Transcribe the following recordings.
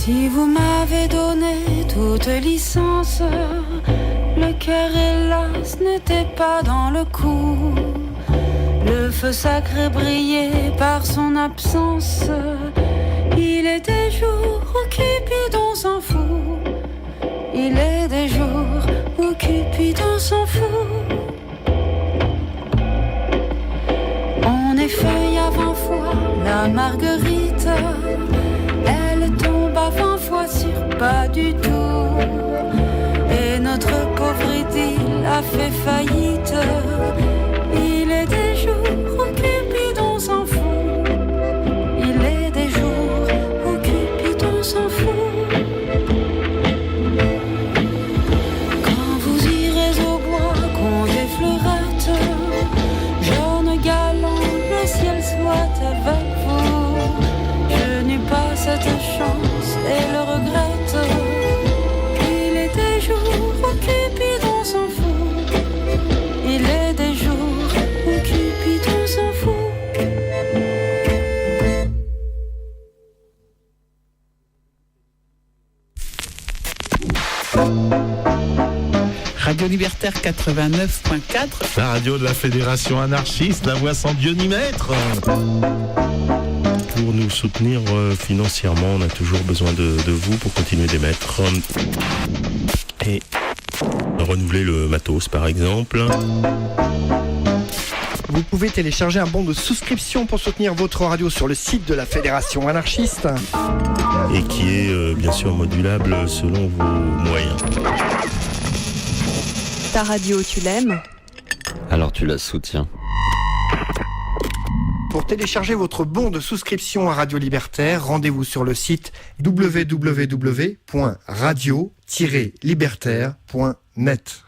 Si vous m'avez donné toute licence, le cœur hélas n'était pas dans le coup. Le feu sacré brillait par son absence. Il est des jours où Cupidon s'en fout. Il est des jours où Cupidon s'en fout. On effeuille à 20 fois la marguerite. Elle tombe à 20 fois sur pas du tout. Et notre pauvre idylle a fait faillite. Il est des jours où Cupidon s'en fout. Il est des jours où Cupidon s'en fout. Quand vous irez au bois, comptez fleurettes, jeune galant, le ciel soit avec vous. Je n'ai pas cette chance et le regrette. Il est des jours où Cupidon s'en fout. Il est des jours où Cupidon s'en fout. Radio Libertaire 89.4. La radio de la Fédération anarchiste, la voix sans Dieu ni maître. Pour nous soutenir financièrement, on a toujours besoin de vous pour continuer d'émettre. Et renouveler le matos, par exemple. Vous pouvez télécharger un bon de souscription pour soutenir votre radio sur le site de la Fédération anarchiste. Et qui est bien sûr modulable selon vos moyens. Ta radio, tu l'aimes ? Alors tu la soutiens. Pour télécharger votre bon de souscription à Radio Libertaire, rendez-vous sur le site www.radio-libertaire.net.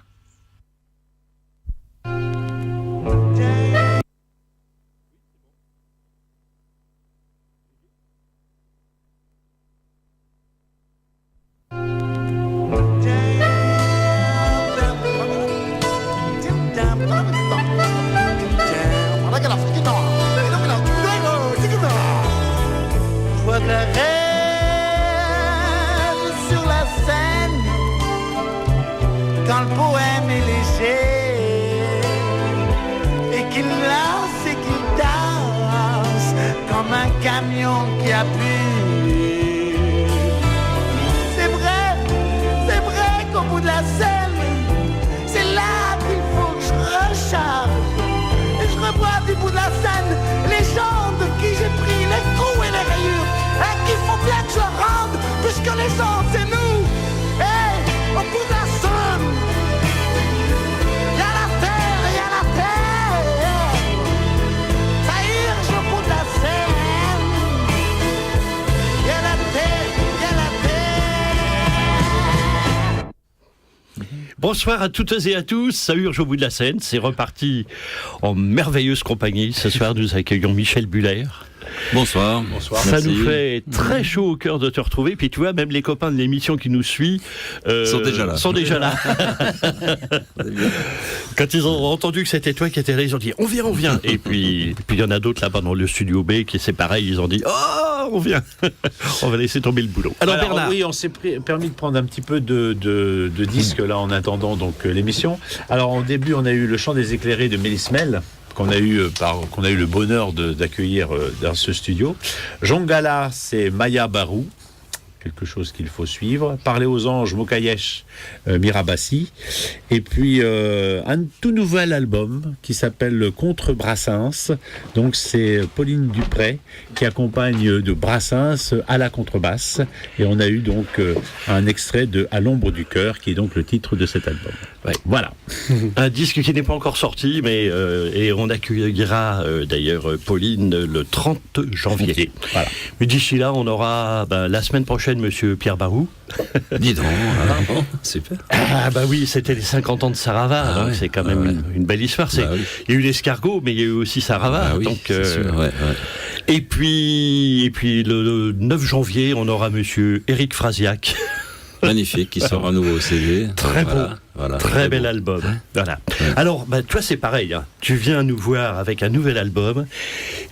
Quand le poème est léger et qu'il lance et qu'il danse comme un camion qui appuie. C'est vrai qu'au bout de la scène, c'est là qu'il faut que je recharge. Et je revois du bout de la scène les gens de qui j'ai pris les coups et les rayures et qu'il faut bien que je rende puisque les gens c'est nous. Hey, au bout de la scène, y'a la terre, ça urge au bout de la scène. Y'a la terre. Bonsoir à toutes et à tous, ça urge au bout de la scène, c'est reparti en merveilleuse compagnie. Ce soir nous accueillons Michel Buller. Bonsoir. Ça Merci. nous fait très chaud au cœur de te retrouver. Puis tu vois, même les copains de l'émission qui nous suivent sont déjà là. Quand ils ont entendu que c'était toi qui étais là, ils ont dit on vient. Et puis il y en a d'autres là-bas dans le studio B qui c'est pareil, ils ont dit oh on vient. On va laisser tomber le boulot. Alors Bernard. Oui, on s'est permis de prendre un petit peu de disques là en attendant donc l'émission. Alors au début on a eu Le Chant des éclairés de Mélis Mel, qu'on a eu le bonheur d'accueillir dans ce studio. Jongala, c'est Maya Barou, quelque chose qu'il faut suivre. Parler aux anges, Mokayesh, Mirabassi. Et puis un tout nouvel album qui s'appelle Contre Brassens. Donc c'est Pauline Dupré qui accompagne de Brassens à la contrebasse. Et on a eu donc un extrait de À l'ombre du cœur, qui est donc le titre de cet album. Ouais. Voilà. Un disque qui n'est pas encore sorti, mais et on accueillera d'ailleurs Pauline le 30 janvier. Voilà. Mais d'ici là, on aura la semaine prochaine Monsieur Pierre Barou. Dis donc, bon, super. Ah bah oui, c'était les 50 ans de Sarava, donc c'est quand même une belle histoire. Il y a eu l'escargot, mais il y a eu aussi Sarava. Oui, donc, c'est sûr, Et puis le 9 janvier, on aura Monsieur Éric Frasiac. Magnifique, qui sort un nouveau CD. Très beau, très bel album. Voilà. Alors, toi, c'est pareil. Hein. Tu viens nous voir avec un nouvel album,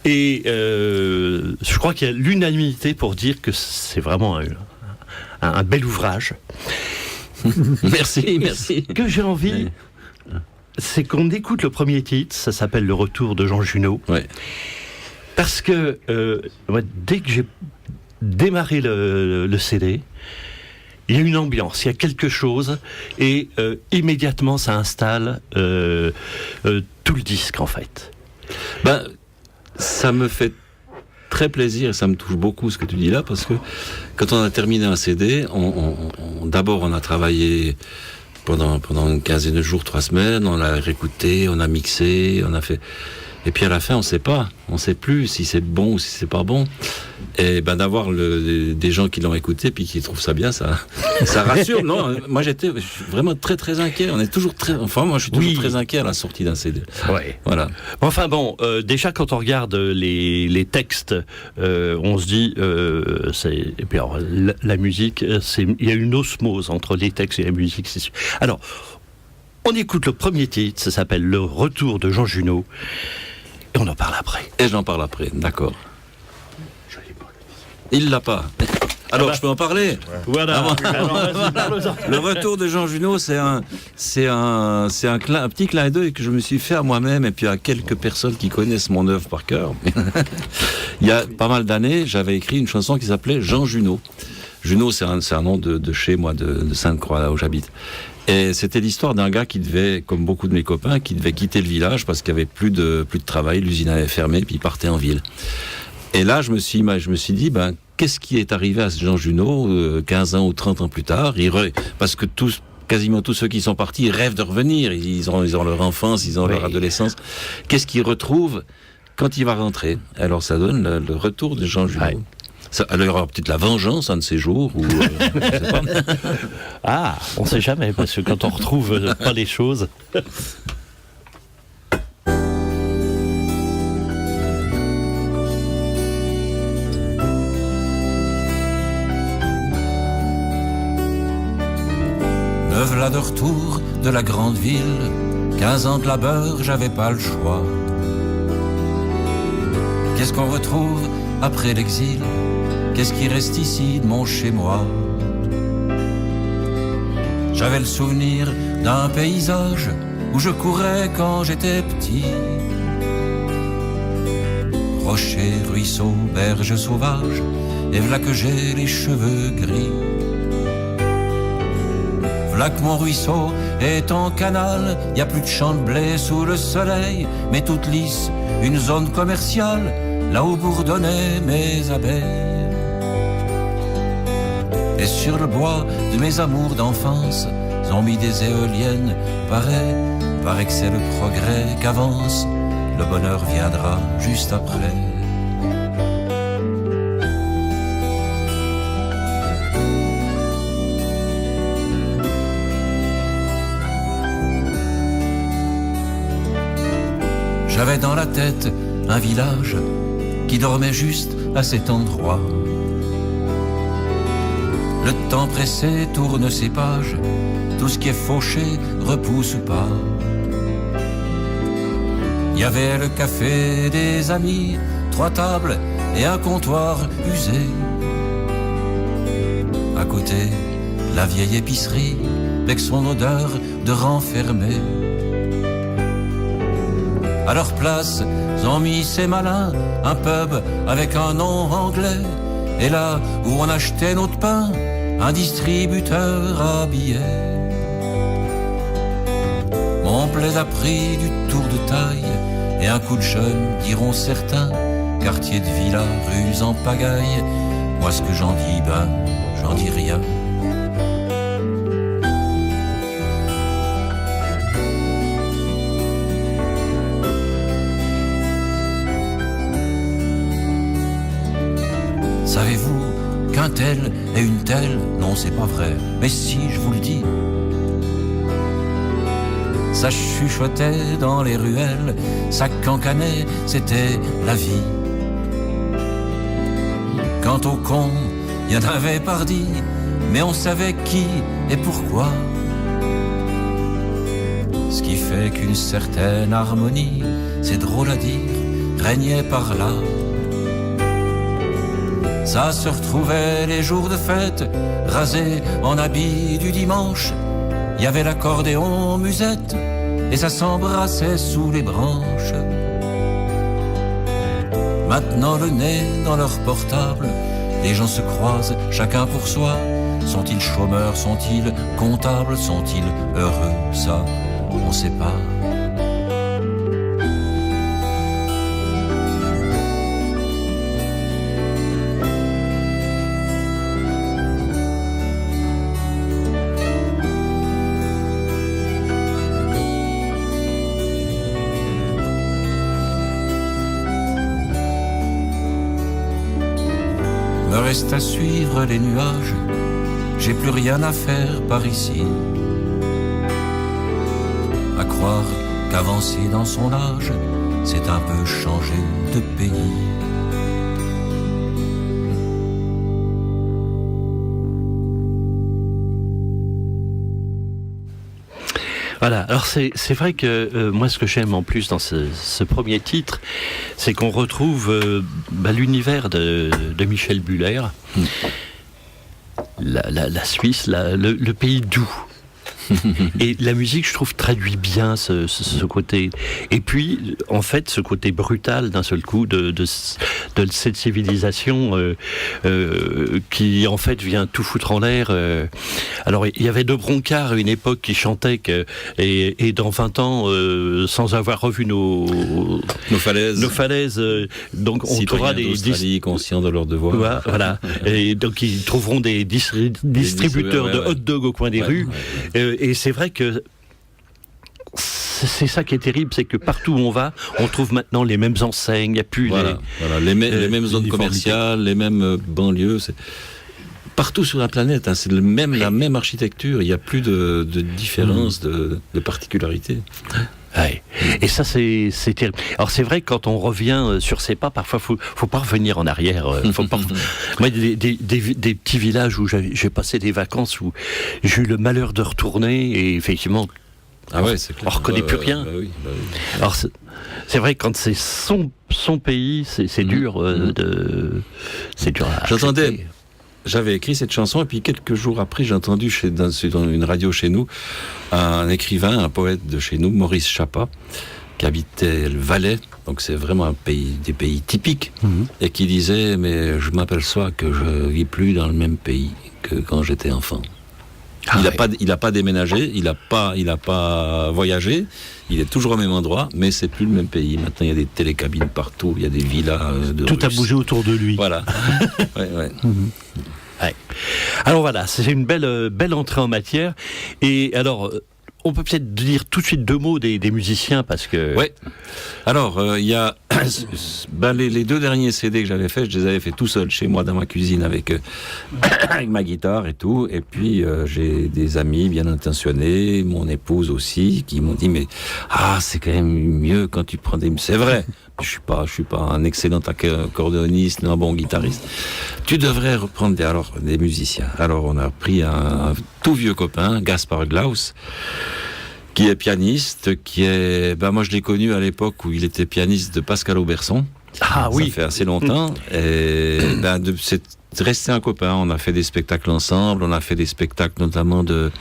et je crois qu'il y a l'unanimité pour dire que c'est vraiment un bel ouvrage. Merci. Que j'ai envie, c'est qu'on écoute le premier titre, ça s'appelle Le Retour de Jean Junot. Ouais. Parce que moi, dès que j'ai démarré le CD, il y a une ambiance, il y a quelque chose, et immédiatement ça installe tout le disque en fait. Ben, ça me fait très plaisir et ça me touche beaucoup ce que tu dis là, parce que quand on a terminé un CD, d'abord on a travaillé pendant une quinzaine de jours, 3 semaines, on l'a réécouté, on a mixé, on a fait... Et puis à la fin, on sait plus si c'est bon ou si c'est pas bon. Et ben d'avoir des gens qui l'ont écouté puis qui trouvent ça bien, ça rassure. Non, moi je suis vraiment très très inquiet. On est toujours moi je suis toujours très inquiet à la sortie d'un CD. Ouais. Voilà. Enfin bon, déjà quand on regarde les textes, on se dit, et puis alors, la musique, il y a une osmose entre les textes et la musique, c'est sûr. Alors, on écoute le premier titre, ça s'appelle Le Retour de Jean Junot. Et on en parle après. Et j'en parle après, d'accord. Il l'a pas. Alors, je peux en parler. Voilà. Le Retour de Jean Junot, c'est un petit clin d'œil que je me suis fait à moi-même et puis à quelques personnes qui connaissent mon œuvre par cœur. Il y a pas mal d'années, j'avais écrit une chanson qui s'appelait Jean Junot. Junot, c'est un nom de chez moi, de Sainte-Croix, là où j'habite. Et c'était l'histoire d'un gars qui devait, comme beaucoup de mes copains, qui devait quitter le village parce qu'il n'y avait plus de travail, l'usine avait fermé, puis il partait en ville. Et là, je me suis dit, qu'est-ce qui est arrivé à ce Jean Junot, 15 ans ou 30 ans plus tard? Parce que quasiment tous ceux qui sont partis, ils rêvent de revenir, ils ont leur enfance, ils ont leur adolescence. Qu'est-ce qu'ils retrouvent quand il va rentrer? Alors ça donne le retour de Jean Junot. Ouais. Alors il y aura peut-être la vengeance un de ces jours, ou je sais pas. Ah, on sait jamais, parce que quand on retrouve pas les choses. Me v'là de retour de la grande ville, 15 ans de labeur, j'avais pas le choix. Qu'est-ce qu'on retrouve après l'exil? Qu'est-ce qui reste ici de mon chez-moi? J'avais le souvenir d'un paysage où je courais quand j'étais petit. Rochers, ruisseaux, berges sauvages, et v'là que j'ai les cheveux gris. V'là que mon ruisseau est en canal, y a plus de champs de blé sous le soleil, mais toute lisse, une zone commerciale, là où bourdonnaient mes abeilles. Et sur le bois de mes amours d'enfance, ils ont mis des éoliennes, paraît que c'est le progrès qu'avance, le bonheur viendra juste après. J'avais dans la tête un village qui dormait juste à cet endroit. Le temps pressé tourne ses pages, tout ce qui est fauché repousse pas. Il y avait le café des amis, 3 tables et un comptoir usé. À côté, la vieille épicerie, avec son odeur de renfermé. À leur place, ils ont mis ces malins, un pub avec un nom anglais. Et là où on achetait notre pain, un distributeur à billets. Mon plaid a pris du tour de taille, et un coup de jeune, diront certains, quartier de villa, rues en pagaille. Moi ce que j'en dis, j'en dis rien. Savez-vous qu'un tel et une telle, non c'est pas vrai, mais si je vous le dis. Ça chuchotait dans les ruelles, ça cancanait, c'était la vie. Quant aux cons, y en avait pardi, mais on savait qui et pourquoi. Ce qui fait qu'une certaine harmonie, c'est drôle à dire, régnait par là. Ça se retrouvait les jours de fête, rasés en habits du dimanche. Il y avait l'accordéon musette et ça s'embrassait sous les branches. Maintenant le nez dans leur portable, les gens se croisent chacun pour soi. Sont-ils chômeurs, sont-ils comptables, sont-ils heureux? Ça, on sait pas. Me reste à suivre les nuages, j'ai plus rien à faire par ici. À croire qu'avancer dans son âge, c'est un peu changer de pays. Voilà, alors c'est vrai que moi ce que j'aime en plus dans ce premier titre, c'est qu'on retrouve l'univers de Michel Buller, la Suisse, le pays doux. Et la musique, je trouve, traduit bien ce côté. Et puis, en fait, ce côté brutal d'un seul coup de cette civilisation qui, en fait, vient tout foutre en l'air. Alors, il y avait De Broncard à une époque qui chantait que, et dans 20 ans, sans avoir revu nos falaises, donc on trouvera des d'Australie conscients de leurs devoirs. Voilà. Et donc, ils trouveront des distributeurs de hot dog au coin des rues. Et c'est vrai que c'est ça qui est terrible, c'est que partout où on va, on trouve maintenant les mêmes enseignes, il n'y a plus les mêmes zones commerciales, les mêmes banlieues. Partout sur la planète, c'est la même architecture, il n'y a plus de différence, de particularité. Ouais. Et ça, c'est terrible. Alors, c'est vrai que quand on revient sur ses pas, parfois, faut pas revenir en arrière. Faut pas... Moi, des petits villages où j'ai passé des vacances où j'ai eu le malheur de retourner et effectivement, c'est clair. On reconnaît plus rien. Oui. Alors, c'est vrai que quand c'est son pays, c'est dur c'est dur à accepter. J'avais écrit cette chanson et puis quelques jours après, j'ai entendu dans une radio chez nous un écrivain, un poète de chez nous, Maurice Chapa, qui habitait le Valais, donc c'est vraiment des pays typiques, et qui disait « Mais je m'aperçois que je ne vis plus dans le même pays que quand j'étais enfant. » Il n'a pas déménagé, il n'a pas voyagé, il est toujours au même endroit, mais c'est plus le même pays. Maintenant, il y a des télécabines partout, il y a des villas de Tout Russes. a bougé autour de lui. Voilà. Ouais. Ouais. Alors voilà, c'est une belle entrée en matière. Et alors, on peut peut-être dire tout de suite 2 mots des musiciens parce que. Ouais. Alors, il y a les 2 derniers CD que j'avais faits, je les avais fait tout seul chez moi dans ma cuisine avec ma guitare et tout. Et puis j'ai des amis bien intentionnés, mon épouse aussi, qui m'ont dit mais c'est quand même mieux quand tu prends des. C'est vrai. Je suis pas un excellent accordéoniste, un bon guitariste. Tu devrais reprendre des musiciens. Alors on a pris un tout vieux copain, Gaspard Glaus, qui est pianiste, moi je l'ai connu à l'époque où il était pianiste de Pascal Auberson. Ah oui. Ça fait assez longtemps. Et c'est resté un copain. On a fait des spectacles ensemble. On a fait des spectacles notamment de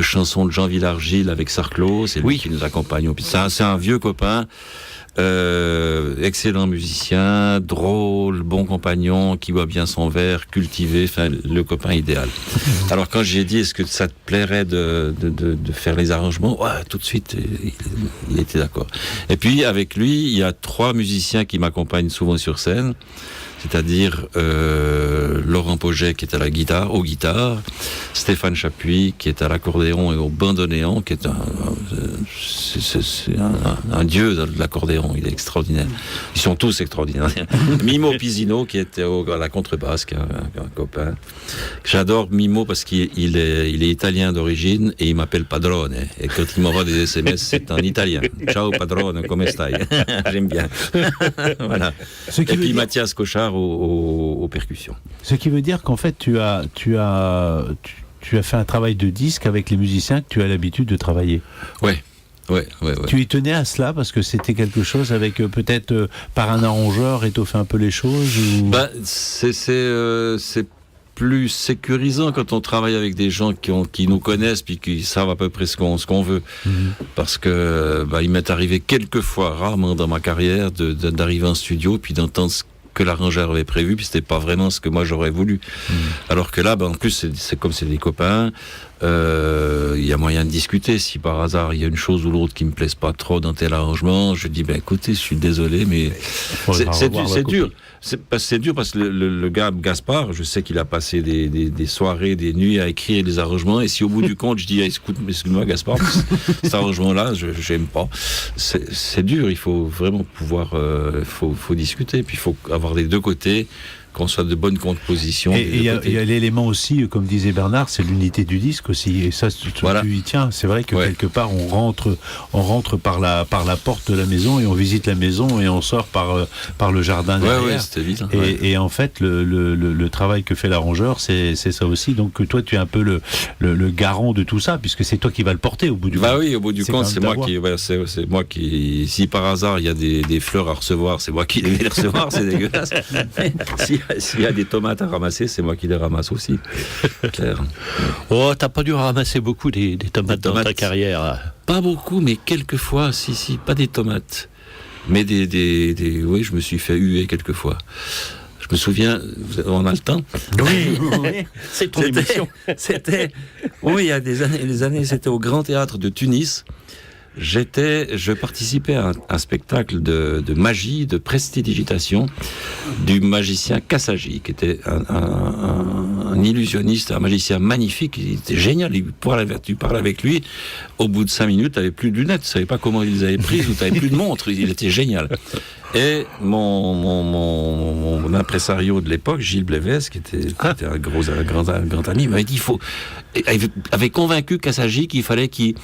chansons de Jean Villargil avec Sarclos. C'est lui qui nous accompagne. C'est un vieux copain. Excellent musicien, drôle, bon compagnon, qui boit bien son verre, cultivé, le copain idéal. Alors quand j'ai dit est-ce que ça te plairait de faire les arrangements, tout de suite il était d'accord. Et puis avec lui il y a 3 musiciens qui m'accompagnent souvent sur scène, c'est-à-dire Laurent Pauget qui est à la guitare, aux guitares, Stéphane Chapuis qui est à l'accordéon et au bandoneon, qui est un dieu de l'accordéon, il est extraordinaire. Ils sont tous extraordinaires. Mimo Pisino qui était à la contrebasse, qui est un copain. J'adore Mimo parce qu'il est italien d'origine et il m'appelle Padrone. Et quand il m'envoie des SMS, c'est en italien. Ciao Padrone, come stai? J'aime bien. Voilà. Et puis Mathias Cochard aux percussions. Ce qui veut dire qu'en fait, tu as fait un travail de disque avec les musiciens que tu as l'habitude de travailler. Ouais. Ouais. Tu y tenais à cela parce que c'était quelque chose avec peut-être par un arrangeur étoffer un peu les choses ou... C'est plus sécurisant quand on travaille avec des gens qui nous connaissent puis qui savent à peu près ce qu'on veut. Parce que il m'est arrivé quelques fois, rarement dans ma carrière, d'arriver en studio puis d'entendre ce que l'arrangeur avait prévu, puis c'était pas vraiment ce que moi j'aurais voulu. Alors que là, en plus, c'est comme c'est des copains, il y a moyen de discuter. Si par hasard il y a une chose ou l'autre qui me plaise pas trop dans tel arrangement, je dis écoutez, je suis désolé, mais c'est dur. C'est dur parce que le gars Gaspard, je sais qu'il a passé des soirées, des nuits à écrire des arrangements, et si au bout du compte je dis excuse-moi Gaspard, cet arrangement-là, j'aime pas. C'est dur. Il faut vraiment pouvoir, faut discuter, puis il faut avoir les deux côtés. Qu'on soit de bonne composition. Et il y a l'élément aussi, comme disait Bernard, c'est l'unité du disque aussi. Et ça, tu y tiens. C'est vrai que quelque part, on rentre par la porte de la maison et on visite la maison et on sort par le jardin derrière. Ouais, c'était évident. Et en fait, le travail que fait l'arrangeur, c'est ça aussi. Donc toi, tu es un peu le garant de tout ça, puisque c'est toi qui vas le porter au bout du compte. Oui, au bout du compte, c'est moi qui. Si par hasard il y a des fleurs à recevoir, c'est moi qui vais les recevoir. C'est dégueulasse. S'il y a des tomates à ramasser, c'est moi qui les ramasse aussi. Claire. Oh, t'as pas dû ramasser beaucoup des tomates dans ta carrière. Pas beaucoup, mais quelques fois, si, pas des tomates. Mais oui, je me suis fait huer quelques fois. Je me souviens, on a le temps. Oui, c'est ton émission. Oui, il y a des années, c'était au Grand Théâtre de Tunis. Je participais à un spectacle de magie, de prestidigitation du magicien Kassaji, qui était un illusionniste, un magicien magnifique. Il était génial. Tu parles avec lui, au bout de 5 minutes, tu n'avais plus de lunettes, tu ne savais pas comment il les avait prises, ou tu n'avais plus de montre. Il était génial. Et mon impresario de l'époque, Gilles Blévès, qui était un grand ami, m'avait dit avait convaincu Kassaji qu'il fallait qu'il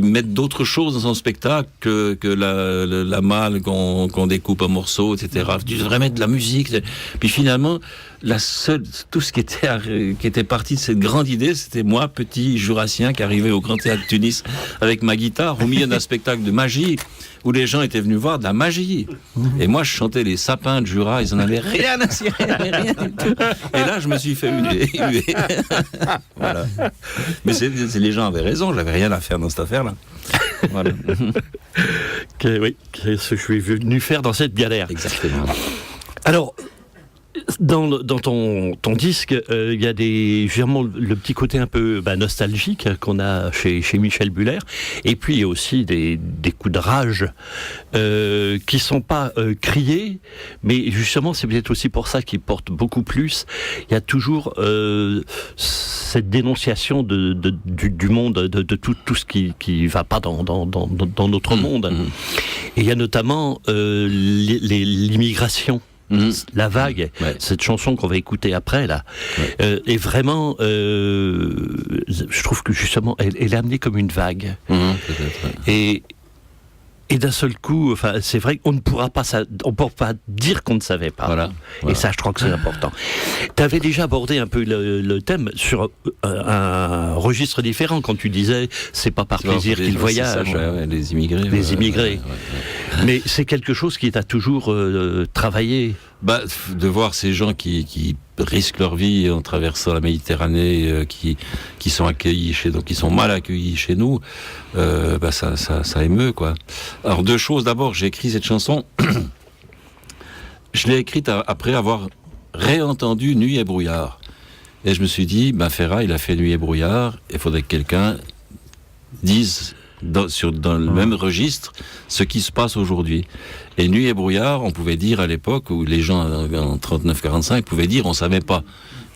mette d'autres choses dans son spectacle que la malle qu'on découpe en morceaux, etc. Tu devrais mettre de la musique. Puis finalement, tout ce qui était parti de cette grande idée, c'était moi, petit jurassien, qui arrivais au Grand Théâtre de Tunis avec ma guitare au milieu d'un spectacle de magie où les gens étaient venus voir de la magie. Et moi, je chantais les sapins de Jura, ils en avaient rien à cirer, rien du tout. Et là, je me suis fait huer. Voilà. Mais les gens avaient raison, j'avais rien à faire dans cette affaire-là. Voilà. Qu'est-ce que je suis venu faire dans cette galère. Exactement. Alors, dans ton disque, il y a vraiment le petit côté un peu nostalgique qu'on a chez Michel Buller, et puis il y a aussi des coups de rage qui sont pas criés, mais justement c'est peut-être aussi pour ça qu'ils portent beaucoup plus. Il y a toujours cette dénonciation du monde, de tout ce qui va pas dans notre monde. Et il y a notamment l'immigration. La vague, cette chanson qu'on va écouter après là, est vraiment, je trouve que justement elle est amenée comme une vague. Et d'un seul coup, c'est vrai qu'on ne pourra pas dire qu'on ne savait pas. Voilà. Et ça, je crois que c'est important. Tu avais déjà abordé un peu le thème sur un registre différent quand tu disais c'est pas par plaisir qu'ils voyagent. Les immigrés. Les immigrés. Mais c'est quelque chose qui t'a toujours travaillé. De voir ces gens qui risquent leur vie en traversant la Méditerranée, qui sont accueillis qui sont mal accueillis chez nous, ça émeut, quoi. Alors 2 choses. D'abord, j'ai écrit cette chanson. Je l'ai écrite après avoir réentendu Nuit et brouillard. Et je me suis dit, Ferrat, il a fait Nuit et brouillard, il faudrait que quelqu'un dise dans le même registre ce qui se passe aujourd'hui. Et Nuit et brouillard, on pouvait dire à l'époque où les gens en 39-45 pouvaient dire on savait pas.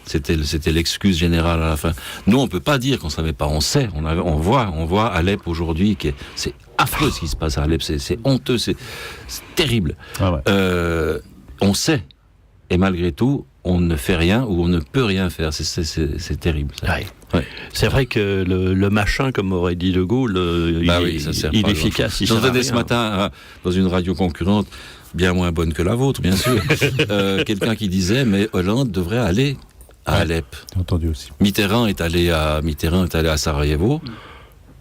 C'était l'excuse générale à la fin. Nous, on peut pas dire qu'on savait pas. On sait. On voit Alep aujourd'hui. C'est affreux ce qui se passe à Alep. C'est honteux. C'est terrible. On sait. Et malgré tout, on ne fait rien ou on ne peut rien faire. C'est terrible. C'est vrai que le machin, comme aurait dit De Gaulle, il est efficace. J'entendais ce matin dans une radio concurrente, bien moins bonne que la vôtre, bien sûr, quelqu'un qui disait mais Hollande devrait aller à Alep. J'ai entendu aussi. Mitterrand est allé à Sarajevo.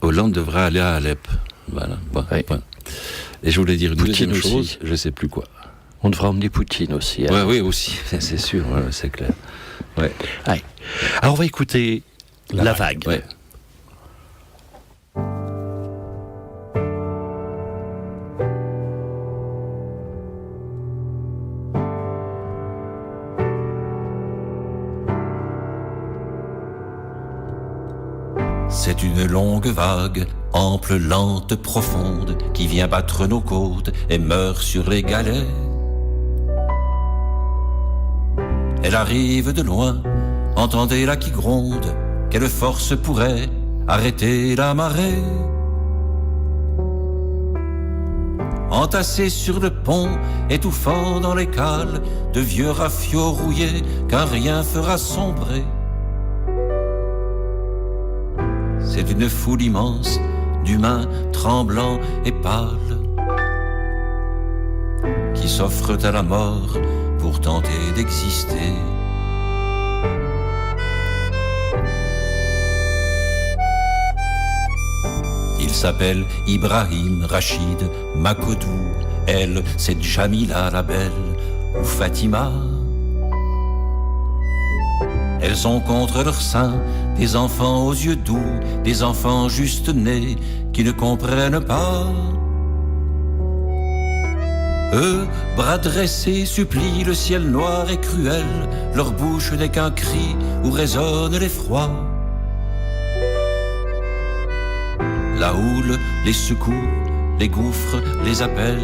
Hollande devrait aller à Alep. Voilà. Et je voulais dire une Poutine deuxième chose, aussi. je ne sais plus quoi. On devrait emmener Poutine aussi. Ouais, oui, aussi, c'est sûr, c'est clair. Ouais. Ouais. Alors on va écouter La Vague. Ouais. C'est une longue vague, ample, lente, profonde, qui vient battre nos côtes et meurt sur les galets. Elle arrive de loin, entendez-la qui gronde, quelle force pourrait arrêter la marée? Entassés sur le pont, étouffant dans les cales, de vieux rafiots rouillés qu'un rien fera sombrer. C'est une foule immense d'humains tremblants et pâles qui s'offrent à la mort pour tenter d'exister. Il s'appelle Ibrahim, Rachid, Makodou. Elle, c'est Jamila la belle ou Fatima. Elles ont contre leur sein des enfants aux yeux doux, des enfants juste nés qui ne comprennent pas. Eux, bras dressés, supplient le ciel noir et cruel, leur bouche n'est qu'un cri où résonne l'effroi. La houle les secoue, les gouffres les appellent.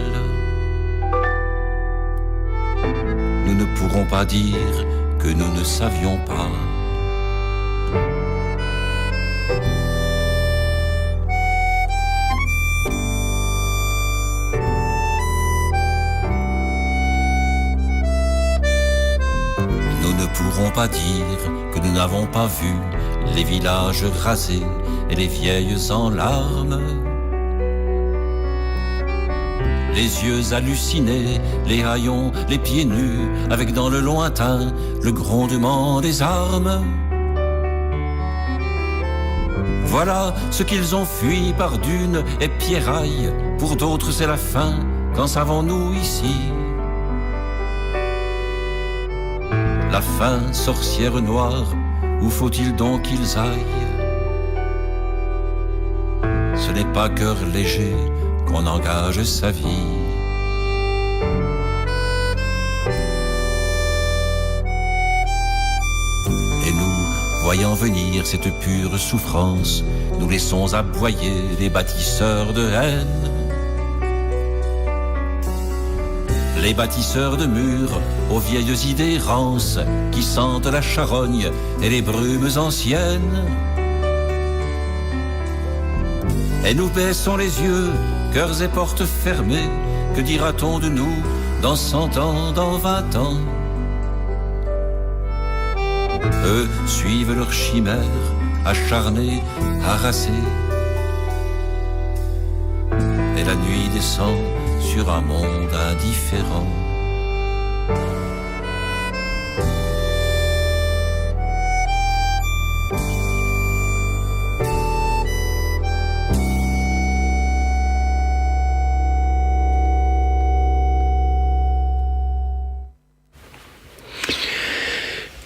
Nous ne pourrons pas dire que nous ne savions pas. Nous ne pourrons pas dire que nous n'avons pas vu les villages rasés et les vieilles en larmes. Les yeux hallucinés, les haillons, les pieds nus, avec dans le lointain le grondement des armes. Voilà ce qu'ils ont fui par dunes et pierrailles. Pour d'autres c'est la fin, qu'en savons-nous ici? La fin, sorcière noire, où faut-il donc qu'ils aillent? Ce n'est pas cœur léger qu'on engage sa vie. Et nous, voyant venir cette pure souffrance, nous laissons aboyer les bâtisseurs de haine. Les bâtisseurs de murs aux vieilles idées rances qui sentent la charogne et les brumes anciennes. Et nous baissons les yeux, cœurs et portes fermés. Que dira-t-on de nous dans 100 ans, dans 20 ans? Eux suivent leurs chimères, acharnés, harassés. Et la nuit descend sur un monde indifférent.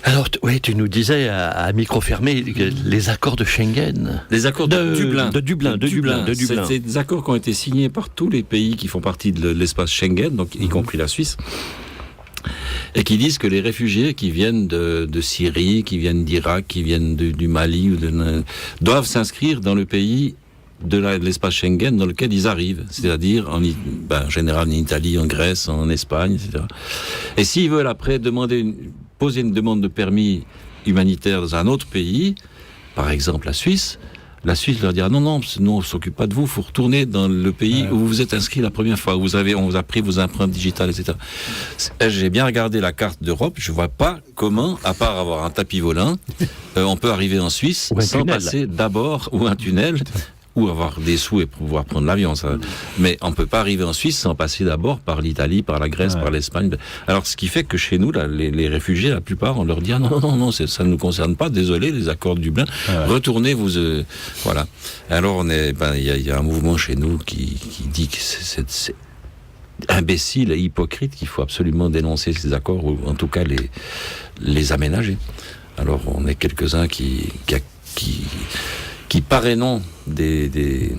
Alors, oui, tu nous disais à micro fermé les accords de Schengen. Les accords de Dublin. De Dublin. C'est des accords qui ont été signés par tous les pays qui font partie de l'espace Schengen, donc y compris la Suisse, et qui disent que les réfugiés qui viennent de Syrie, qui viennent d'Irak, qui viennent du Mali, doivent s'inscrire dans le pays de l'espace Schengen dans lequel ils arrivent, c'est-à-dire en général en Italie, en Grèce, en Espagne, etc. Et s'ils veulent après poser une demande de permis humanitaire dans un autre pays, par exemple la Suisse leur dira non, nous on s'occupe pas de vous, il faut retourner dans le pays où vous vous êtes inscrit la première fois, où on vous a pris vos empreintes digitales, etc. J'ai bien regardé la carte d'Europe, je vois pas comment, à part avoir un tapis volant, on peut arriver en Suisse sans passer d'abord, ou un tunnel, ou avoir des sous et pouvoir prendre l'avion. Ça. Mais on peut pas arriver en Suisse sans passer d'abord par l'Italie, par la Grèce, par l'Espagne. Alors, ce qui fait que chez nous, là, les réfugiés, la plupart, on leur dit non, ça ne nous concerne pas. Désolé, les accords de Dublin. Retournez, vous, voilà. Alors, il y a un mouvement chez nous qui dit que c'est imbécile et hypocrite qu'il faut absolument dénoncer ces accords ou en tout cas les aménager. Alors, on est quelques-uns qui parrainons des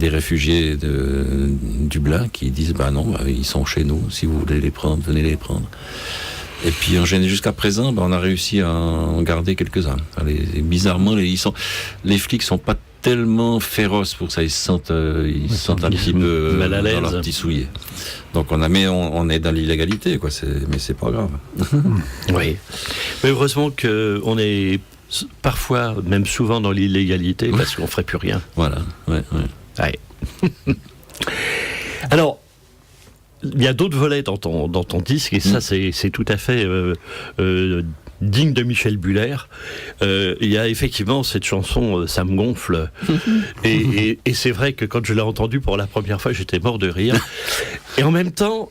réfugiés de Dublin qui disent non, ils sont chez nous, si vous voulez les prendre, venez les prendre. Et puis jusqu'à présent, on a réussi à en garder quelques-uns. Bizarrement, les flics sont pas tellement féroces pour ça, ils se sentent un petit peu mal à l'aise dans leur petit soulier. Donc on est dans l'illégalité, quoi. Mais c'est pas grave. Oui, mais heureusement que on est parfois, même souvent, dans l'illégalité parce qu'on ferait plus rien. Voilà. Ouais. Alors, il y a d'autres volets dans ton disque, et ça, c'est tout à fait digne de Michel Buller. Il y a effectivement cette chanson Ça me gonfle. Et c'est vrai que quand je l'ai entendue pour la première fois, j'étais mort de rire. Et en même temps,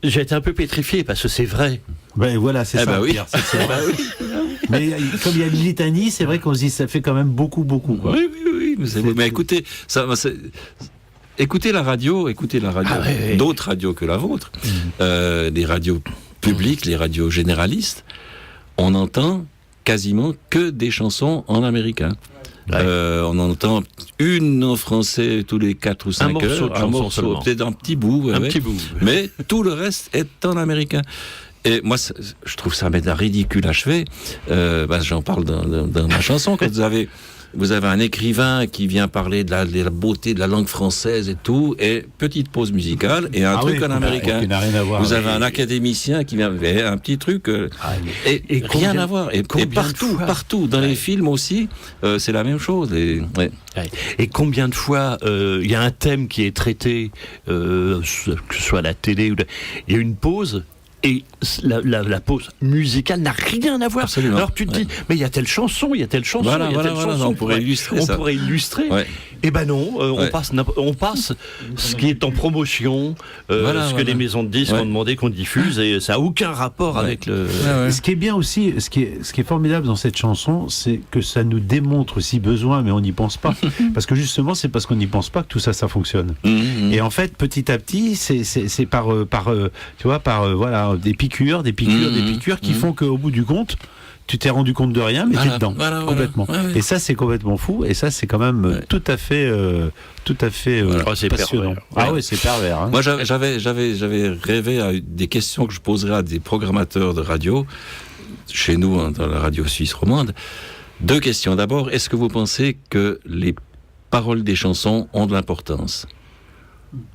j'ai été un peu pétrifié, parce que c'est vrai. Ben voilà, c'est ça. Oui. Pierre, c'est vrai. Mais comme il y a une litanie, c'est vrai qu'on se dit ça fait quand même beaucoup. Quoi. Oui. Mais écoutez, écoutez la radio, d'autres radios que la vôtre, les radios publiques, les radios généralistes, on entend quasiment que des chansons en américain. On entend une en français tous les 4 ou 5 heures, un morceau, peut-être un petit bout, mais tout le reste est en américain. Et moi, je trouve ça ridicule achevé. J'en parle dans ma chanson, quand vous avez un écrivain qui vient parler de la beauté de la langue française et tout, et petite pause musicale, et un truc en américain. Vous avez un académicien qui vient, un petit truc, et rien à voir. Et partout, dans les films aussi, c'est la même chose. Et combien de fois il y a un thème qui est traité, que ce soit à la télé, il y a une pause, et la pause musicale n'a rien à voir. Absolument. Alors tu te dis, mais il y a telle chanson, voilà, on pourrait illustrer ça. On pourrait illustrer. Ouais. Et non, on passe ce qui est en promotion, ce que les maisons de disques ont demandé qu'on diffuse, et ça n'a aucun rapport avec le... Ce qui est bien aussi, ce qui est formidable dans cette chanson, c'est que ça nous démontre si besoin, mais on n'y pense pas. Parce que justement, c'est parce qu'on n'y pense pas que tout ça fonctionne. Et en fait, petit à petit, c'est par des piqûres qui font qu'au bout du compte, tu t'es rendu compte de rien, mais t'es dedans, complètement. Et ça, c'est complètement fou, et ça, c'est quand même tout à fait passionnant. C'est pervers. Hein. Moi, j'avais rêvé à des questions que je poserais à des programmateurs de radio, chez nous, dans la radio suisse romande. 2 questions. D'abord, est-ce que vous pensez que les paroles des chansons ont de l'importance ?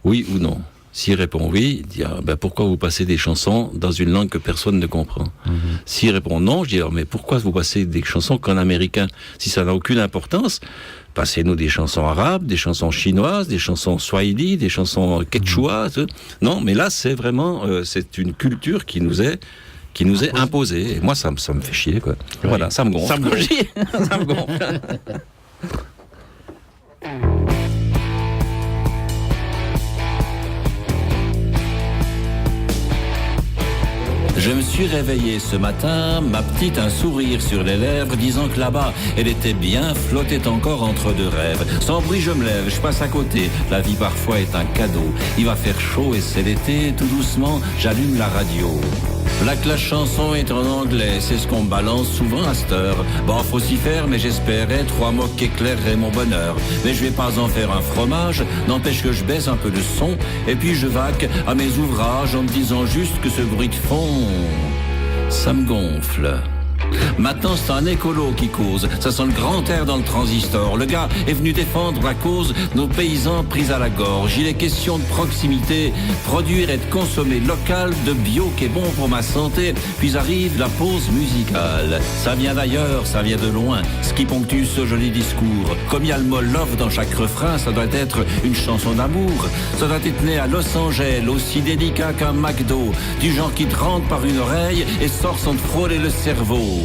Oui ou non ? S'il répond oui, il dit pourquoi vous passez des chansons dans une langue que personne ne comprend. S'il répond non, je dis mais pourquoi vous passez des chansons qu'en américain ? Si ça n'a aucune importance, passez-nous des chansons arabes, des chansons chinoises, des chansons swahili, des chansons quechua. Non, mais là c'est vraiment c'est une culture qui nous est imposée. Et moi ça me fait chier, quoi. Oui. Voilà, ça me gonfle. Ça me gonfle. Je me suis réveillé ce matin, ma petite un sourire sur les lèvres, disant que là-bas, elle était bien, flottait encore entre 2 rêves. Sans bruit, je me lève, je passe à côté. La vie parfois est un cadeau. Il va faire chaud et c'est l'été. Tout doucement, j'allume la radio. Là que la chanson est en anglais, c'est ce qu'on balance souvent à cette heure. Faut s'y faire, mais j'espérais 3 mots qui éclaireraient mon bonheur. Mais je vais pas en faire un fromage, n'empêche que je baisse un peu le son, et puis je vaque à mes ouvrages en me disant juste que ce bruit de fond, ça me gonfle. Maintenant c'est un écolo qui cause, ça sent le grand air dans le transistor. Le gars est venu défendre la cause, nos paysans pris à la gorge. Il est question de proximité, produire et de consommer local, de bio qui est bon pour ma santé. Puis arrive la pause musicale. Ça vient d'ailleurs, ça vient de loin, ce qui ponctue ce joli discours. Comme il y a le mot love dans chaque refrain, ça doit être une chanson d'amour. Ça doit être né à Los Angeles, aussi délicat qu'un McDo, du genre qui te rentre par une oreille et sort sans te frôler le cerveau.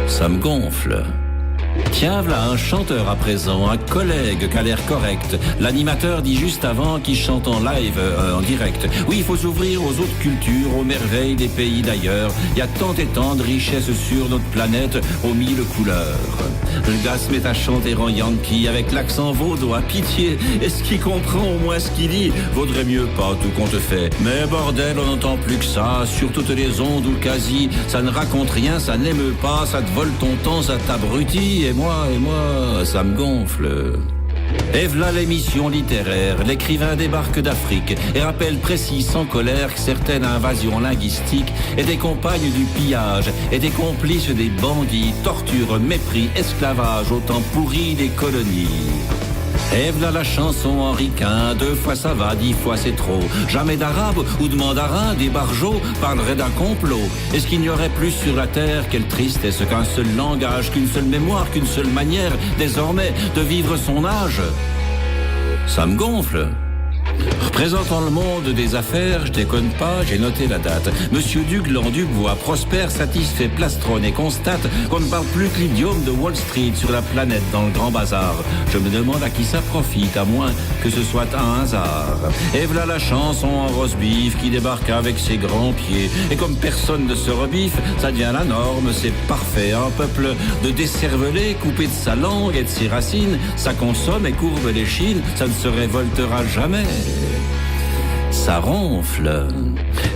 Ça me gonfle. Tiens, voilà un chanteur à présent, un collègue qui a l'air correct. L'animateur dit juste avant qu'il chante en live, en direct. Oui, il faut s'ouvrir aux autres cultures, aux merveilles des pays d'ailleurs. Il y a tant et tant de richesses sur notre planète, aux mille couleurs. Le gars se met à chanter en yankee avec l'accent vaudois. Pitié, est-ce qu'il comprend au moins ce qu'il dit? Vaudrait mieux pas tout compte fait. Mais bordel, on n'entend plus que ça, sur toutes les ondes ou quasi. Ça ne raconte rien, ça n'émeut pas, ça te vole ton temps, ça t'abrutit. Et moi, ça me gonfle. Et v'là l'émission littéraire, l'écrivain débarque d'Afrique et rappelle précis sans colère que certaines invasions linguistiques étaient compagnes du pillage, étaient complices des bandits, torture, mépris, esclavage, au temps pourri des colonies. Et v'là la chanson Henri Quint, 2 fois ça va, 10 fois c'est trop. Jamais d'arabe ou de mandarin, des barjots parleraient d'un complot. Est-ce qu'il n'y aurait plus sur la terre, quelle tristesse, qu'un seul langage, qu'une seule mémoire, qu'une seule manière, désormais, de vivre son âge? Ça me gonfle. Représentant le monde des affaires, je déconne pas, j'ai noté la date. Monsieur Duglan Dubois prospère, satisfait, plastronne et constate qu'on ne parle plus que l'idiome de Wall Street sur la planète dans le grand bazar. Je me demande à qui ça profite, à moins que ce soit un hasard. Et voilà la chanson en roast beef qui débarque avec ses grands pieds. Et comme personne ne se rebiffe, ça devient la norme, c'est parfait. Un peuple de décervelés, coupé de sa langue et de ses racines, ça consomme et courbe les chines, ça ne se révoltera jamais. Ça ronfle.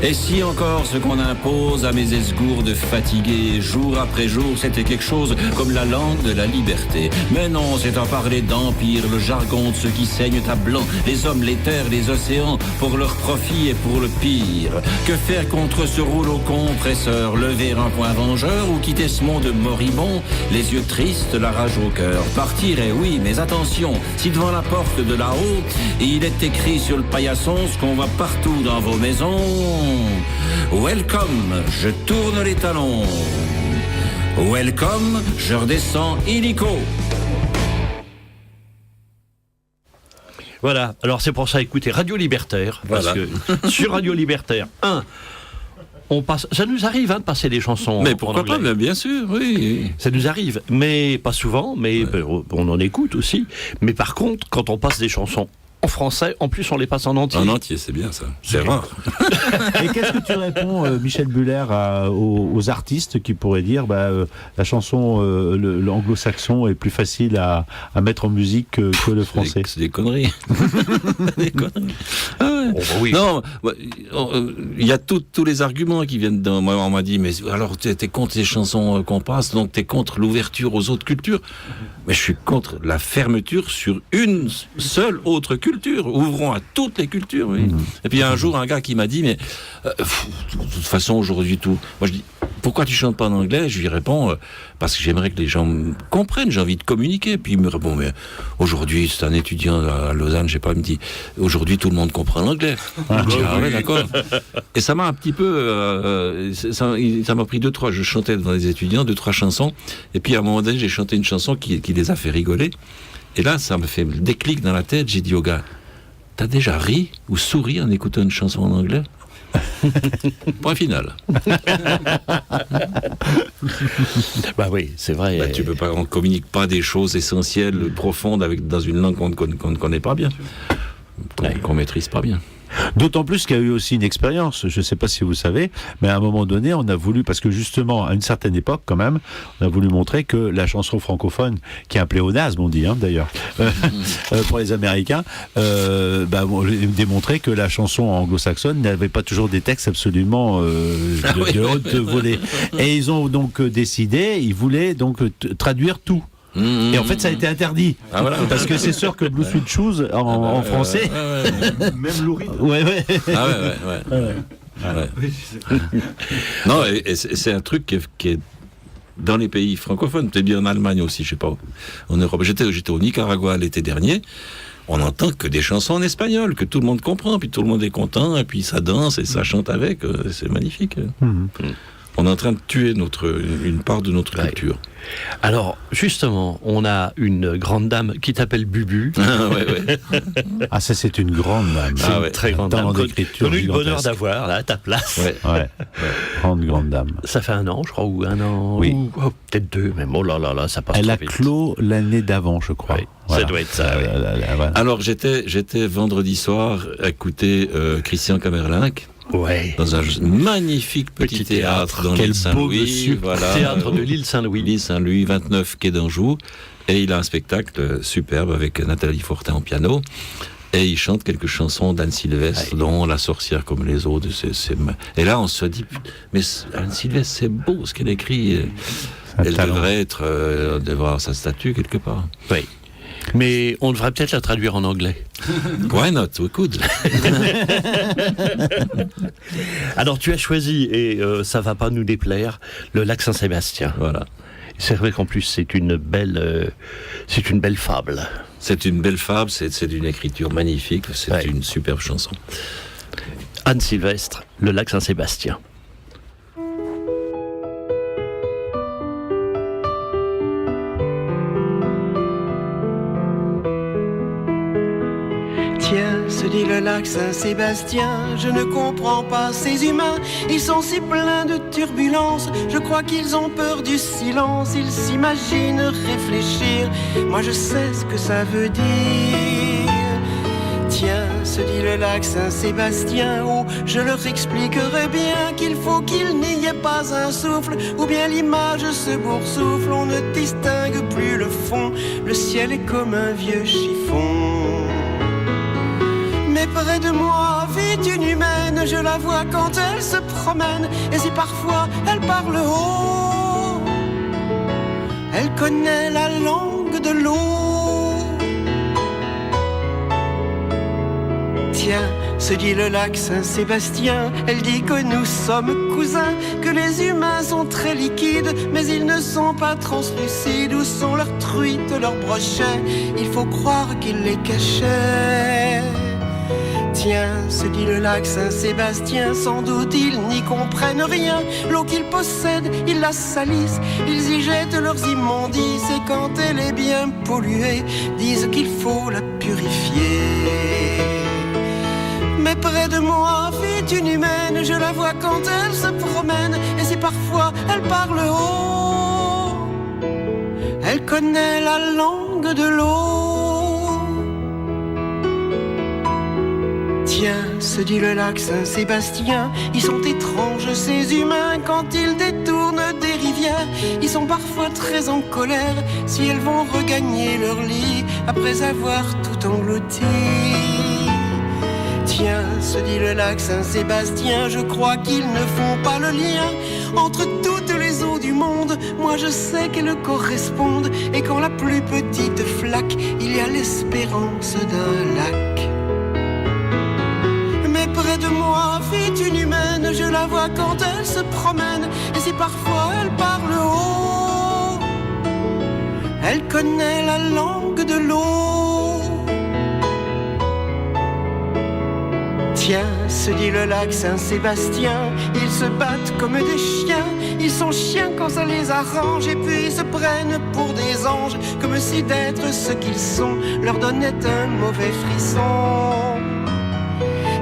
Et si encore ce qu'on impose à mes esgourdes fatigués, jour après jour, c'était quelque chose comme la langue de la liberté. Mais non, c'est en parler d'empire, le jargon de ceux qui saignent à blanc, les hommes, les terres, les océans, pour leur profit et pour le pire. Que faire contre ce rouleau compresseur? Lever un point vengeur ou quitter ce monde moribond, les yeux tristes, la rage au cœur? Partir, eh oui, mais attention, si devant la porte de là-haut, il est écrit sur le paillasson ce qu'on voit partout dans vos maisons. Welcome, je tourne les talons. Welcome, je redescends illico. Voilà, alors c'est pour ça, écoutez, Radio Libertaire, parce que sur Radio Libertaire, on passe, ça nous arrive de passer des chansons. Mais pourquoi pas, mais bien sûr, oui. Ça nous arrive, mais pas souvent, mais on en écoute aussi. Mais par contre, quand on passe des chansons en français, en plus on les passe en entier. En entier, c'est bien ça, c'est rare. Et qu'est-ce que tu réponds, Michel Buller, aux artistes qui pourraient dire la chanson, l'anglo-saxon est plus facile à mettre en musique que le français? C'est des conneries. Des conneries. Ah ouais. Oh, bah oui. Non, il y a tous les arguments qui viennent dedans. Moi, on m'a dit, mais alors t'es contre les chansons qu'on passe, donc t'es contre l'ouverture aux autres cultures. Mais je suis contre la fermeture sur une seule autre culture. Ouvrons à toutes les cultures, oui. Et puis il y a un jour un gars qui m'a dit, mais de toute façon aujourd'hui tout. Moi je dis, pourquoi tu chantes pas en anglais? Je lui réponds, parce que j'aimerais que les gens me comprennent, j'ai envie de communiquer. Puis il me répond, mais aujourd'hui c'est un étudiant à Lausanne, je sais pas, il me dit, aujourd'hui tout le monde comprend l'anglais. Je dis, ah ouais, d'accord. Et ça m'a un petit peu, ça m'a pris 2-3, je chantais devant les étudiants, 2-3 chansons, et puis à un moment donné j'ai chanté une chanson qui les a fait rigoler. Et là, ça me fait le déclic dans la tête. J'ai dit au gars, t'as déjà ri ou souri en écoutant une chanson en anglais? Point final. Bah oui, c'est vrai. Tu peux pas, on communique pas des choses essentielles, profondes, dans une langue qu'on ne connaît pas bien, qu'on maîtrise pas bien. D'autant plus qu'il y a eu aussi une expérience, je ne sais pas si vous savez, mais à un moment donné, on a voulu, parce que justement, à une certaine époque quand même, on a voulu montrer que la chanson francophone, qui est un pléonasme, on dit d'ailleurs, pour les Américains, démontrer que la chanson anglo-saxonne n'avait pas toujours des textes absolument de haute volée. Et ils ont donc décidé, ils voulaient donc traduire tout. Et en fait, ça a été interdit. Ah, voilà. Parce que c'est sûr que Blue Sweat Shoes, en français... Même Lou Reed. Ouais. Ah ouais. Non, et c'est un truc qui est dans les pays francophones, peut-être bien en Allemagne aussi, je sais pas, en Europe. J'étais au Nicaragua l'été dernier, on n'entend que des chansons en espagnol, que tout le monde comprend, puis tout le monde est content, et puis ça danse et ça chante avec, c'est magnifique. On est en train de tuer une part de notre culture. Alors, justement, on a une grande dame qui t'appelle Bubu. Ah, ça, c'est une grande dame. C'est une très grande dame. Qu'on a eu le bonheur d'avoir, là, à ta place. Ouais. Grande dame. Ça fait 1 an, je crois, ou 1 an. Oui. Ou peut-être 2, même. Oh là là, ça passe Elle trop a vite. clos l'année d'avant, je crois. Oui, ça doit être ça. Voilà. Alors, j'étais vendredi soir à écouter Christian Camerlinck. Ouais. Dans un magnifique petit théâtre dans l'île Saint-Louis. Théâtre de l'île Saint-Louis. L'île Saint-Louis, 29 quai d'Anjou. Et il a un spectacle superbe avec Nathalie Fortin au piano. Et il chante quelques chansons d'Anne Sylvestre, dont La sorcière comme les autres. Et là, on se dit, mais Anne Sylvestre, c'est beau ce qu'elle écrit. Elle devrait avoir sa statue quelque part. Oui. Mais on devrait peut-être la traduire en anglais. Why not? We could. Alors tu as choisi, et ça va pas nous déplaire, le lac Saint-Sébastien. Voilà. C'est vrai qu'en plus c'est une belle fable. C'est une belle fable, c'est d'une écriture magnifique, c'est une superbe chanson. Anne Sylvestre, le lac Saint-Sébastien. Tiens, se dit le lac Saint-Sébastien, je ne comprends pas ces humains, ils sont si pleins de turbulences, je crois qu'ils ont peur du silence, ils s'imaginent réfléchir, moi je sais ce que ça veut dire. Tiens, se dit le lac Saint-Sébastien, oh, je leur expliquerai bien qu'il faut qu'il n'y ait pas un souffle, ou bien l'image se boursoufle, on ne distingue plus le fond, le ciel est comme un vieux chiffon. Mais près de moi vit une humaine, je la vois quand elle se promène, et si parfois elle parle haut, elle connaît la langue de l'eau. Tiens, se dit le lac Saint-Sébastien, elle dit que nous sommes cousins, que les humains sont très liquides, mais ils ne sont pas translucides. Où sont leurs truites, leurs brochets? Il faut croire qu'ils les cachaient. Tiens, se dit le lac Saint-Sébastien, sans doute ils n'y comprennent rien. L'eau qu'ils possèdent, ils la salissent, ils y jettent leurs immondices, et quand elle est bien polluée, disent qu'il faut la purifier. Mais près de moi vit une humaine, je la vois quand elle se promène, et si parfois elle parle haut, elle connaît la langue de l'eau. Tiens, se dit le lac Saint-Sébastien, ils sont étranges ces humains quand ils détournent des rivières. Ils sont parfois très en colère si elles vont regagner leur lit après avoir tout englouti. Tiens, se dit le lac Saint-Sébastien, je crois qu'ils ne font pas le lien entre toutes les eaux du monde. Moi je sais qu'elles correspondent, et quand la plus petite flaque, il y a l'espérance d'un lac. Près de moi vit une humaine, je la vois quand elle se promène, et si parfois elle parle haut, elle connaît la langue de l'eau. Tiens, se dit le lac Saint-Sébastien, ils se battent comme des chiens, ils sont chiens quand ça les arrange, et puis ils se prennent pour des anges, comme si d'être ce qu'ils sont leur donnait un mauvais frisson.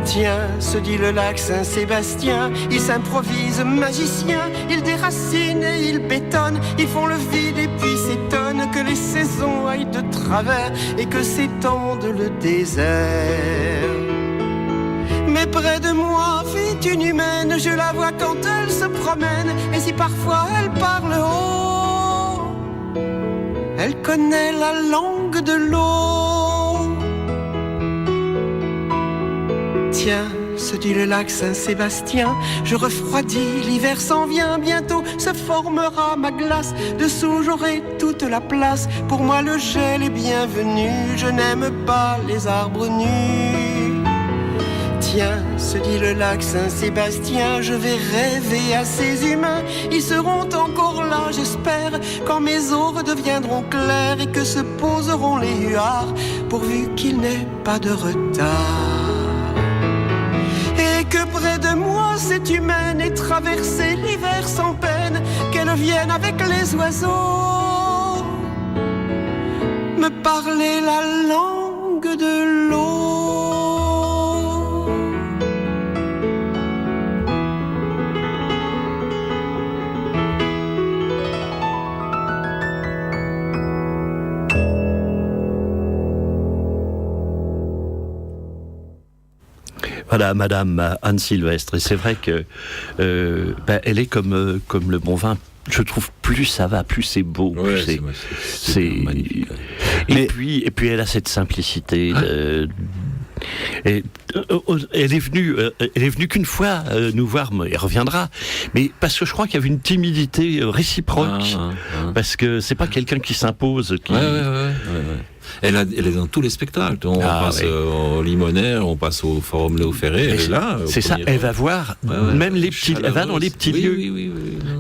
Tiens, se dit le lac Saint-Sébastien, ils s'improvisent magiciens, ils déracinent et ils bétonnent, ils font le vide et puis s'étonnent que les saisons aillent de travers et que s'étende le désert. Mais près de moi vit une humaine, je la vois quand elle se promène, et si parfois elle parle haut, elle connaît la langue de l'eau. Tiens, se dit le lac Saint-Sébastien, je refroidis, l'hiver s'en vient, bientôt se formera ma glace, dessous j'aurai toute la place, pour moi le gel est bienvenu, je n'aime pas les arbres nus. Tiens, se dit le lac Saint-Sébastien, je vais rêver à ces humains, ils seront encore là, j'espère, quand mes eaux redeviendront claires et que se poseront les huards, pourvu qu'il n'ait pas de retard. Que près de moi c'est humaine et traverser l'hiver sans peine, qu'elle vienne avec les oiseaux me parler la langue de l'eau. Voilà, Madame Anne Sylvestre. Et c'est vrai que elle est comme le bon vin. Je trouve plus ça va, plus c'est beau, plus c'est magnifique. Et puis elle a cette simplicité. Elle est venue qu'une fois nous voir, mais elle reviendra. Mais parce que je crois qu'il y avait une timidité réciproque, parce que c'est pas quelqu'un qui s'impose. Ouais. Elle est dans tous les spectacles. On passe au Limonaire, on passe au Forum Léo Ferré. Elle est là. C'est ça. Elle va voir même les petits. Elle va dans les petits lieux. Oui,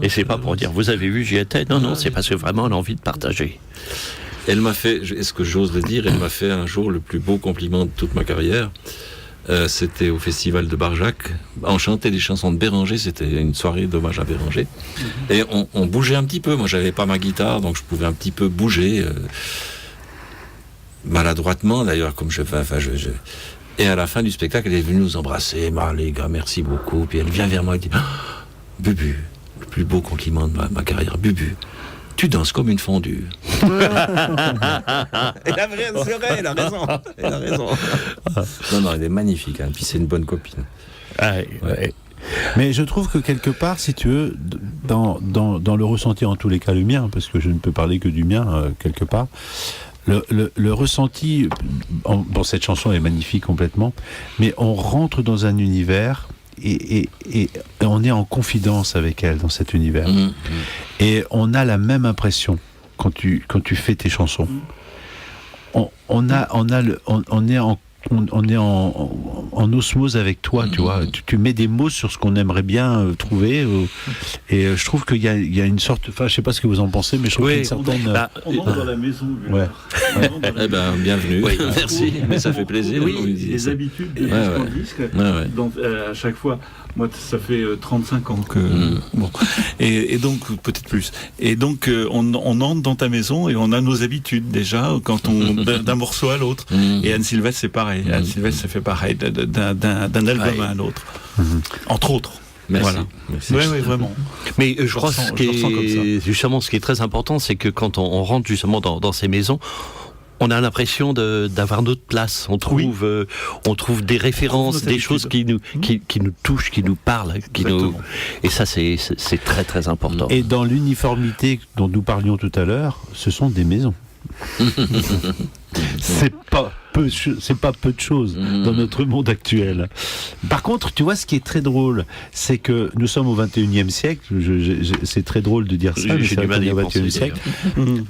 et c'est pas pour dire vous avez vu, j'y étais. Non, c'est parce que vraiment elle a envie de partager. Elle m'a fait, est-ce que j'ose le dire, elle m'a fait un jour le plus beau compliment de toute ma carrière. C'était au festival de Barjac. On chantait des chansons de Béranger, c'était une soirée d'hommage à Béranger. Et on bougeait un petit peu. Moi, j'avais pas ma guitare, donc je pouvais un petit peu bouger. Maladroitement, d'ailleurs, comme je fais. Et à la fin du spectacle, elle est venue nous embrasser. Les gars, merci beaucoup. Puis elle vient vers moi et dit Bubu, le plus beau compliment de ma carrière, Bubu. Tu danses comme une fondue. Elle a raison. Non, elle est magnifique. Hein. Puis c'est une bonne copine. Ouais. Mais je trouve que quelque part, si tu veux, dans le ressenti, en tous les cas le mien, parce que je ne peux parler que du mien, quelque part, le ressenti, cette chanson est magnifique complètement, mais on rentre dans un univers et on est en confidence avec elle dans cet univers. Et on a la même impression quand tu fais tes chansons. On est en osmose avec toi, tu vois. Tu mets des mots sur ce qu'on aimerait bien trouver. Et je trouve qu'il y a une sorte... Enfin, je sais pas ce que vous en pensez, mais je trouve qu'il y a une certaine... on entre dans la maison. Ouais. Bienvenue. Oui, merci. Mais ça fait plaisir. Oui, les habitudes des disques. Donc, à chaque fois... Moi, ça fait 35 ans que... Bon. Et donc, peut-être plus. Et donc, on entre dans ta maison et on a nos habitudes, déjà, quand d'un morceau à l'autre. Et Anne Sylvestre, c'est pareil. Anne Sylvestre, ça fait pareil, d'un album à un autre. Entre autres. Merci. Voilà. Merci. Oui, vraiment. Mais je crois que justement, ce qui est très important, c'est que quand on rentre justement dans ces maisons, on a l'impression d'avoir notre place. On trouve des références, des choses qui nous touchent, qui nous parlent, et ça c'est très très important. Et dans l'uniformité dont nous parlions tout à l'heure, ce sont des maisons. C'est pas peu de choses dans notre monde actuel. Par contre, tu vois, ce qui est très drôle, c'est que nous sommes au 21e siècle. C'est très drôle de dire ça, mais c'est au 21e siècle.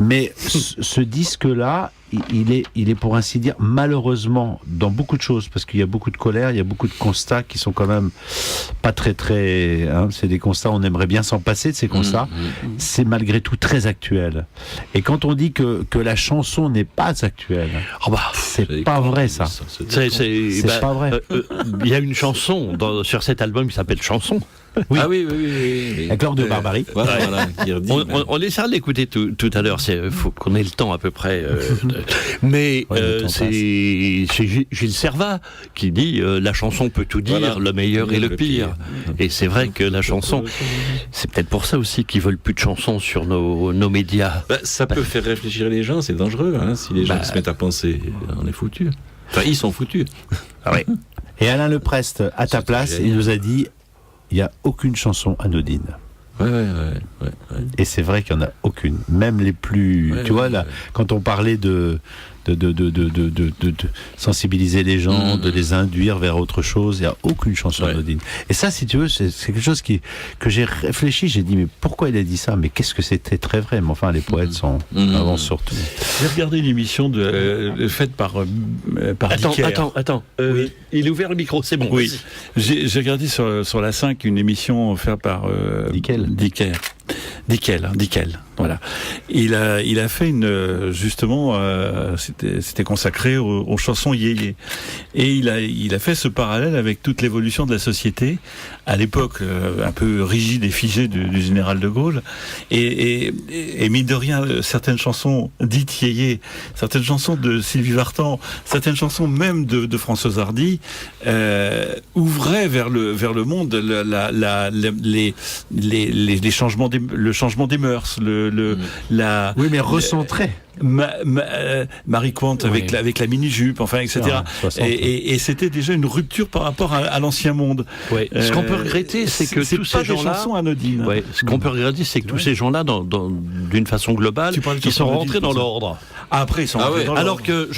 Mais ce disque-là, il est pour ainsi dire, malheureusement, dans beaucoup de choses, parce qu'il y a beaucoup de colère, il y a beaucoup de constats qui sont quand même pas très... c'est des constats, on aimerait bien s'en passer de ces constats. C'est malgré tout très actuel. Et quand on dit que la chanson n'est pas actuelle, c'est pas vrai, ça. C'est pas vrai. Il y a une chanson sur cet album qui s'appelle Chanson. Oui. Ah oui. Avec l'ordre de Barbarie. Voilà, on essaiera de l'écouter tout à l'heure. Il faut qu'on ait le temps à peu près. Mais c'est Gilles Servat qui dit la chanson peut tout dire, le meilleur et le pire. Et c'est vrai que la chanson, c'est peut-être pour ça aussi qu'ils veulent plus de chansons sur nos médias. Ça peut faire réfléchir les gens, c'est dangereux. Si les gens se mettent à penser, on est foutus. Enfin, ils sont foutus. Et Alain Leprest, à ta place, il nous a dit il n'y a aucune chanson anodine. Ouais. Et c'est vrai qu'il n'y en a aucune. Même les plus... tu vois, là, quand on parlait de sensibiliser les gens, de les induire vers autre chose, il n'y a aucune chanson anodine. Et ça, si tu veux, c'est quelque chose que j'ai réfléchi. J'ai dit, mais pourquoi il a dit ça? Mais qu'est-ce que c'était très vrai. Mais enfin, les poètes avancent surtout. J'ai regardé une émission faite par Dicker. Attends. Il est ouvert le micro, c'est bon. Oui. J'ai regardé sur la 5 une émission faite par... Dickel. Voilà. Il a fait justement, c'était consacré aux chansons yéyé. Et il a fait ce parallèle avec toute l'évolution de la société, à l'époque un peu rigide et figée du général de Gaulle. Et mine de rien, certaines chansons dites yéyé, certaines chansons de Sylvie Vartan, certaines chansons même de Françoise Hardy, ouvraient vers le monde les changements le changement des mœurs, oui, mais recentré. Marie Quant avec la mini-jupe, enfin, etc. Et c'était déjà une rupture par rapport à l'ancien monde. Ouais. Ce qu'on peut regretter, c'est que tous ces gens-là, des chansons anodines. Ouais. Ce qu'on peut regretter, c'est que tous ces gens-là, d'une façon globale, ils sont rentrés dans l'ordre. Après, ils sont rentrés dans l'ordre. Alors que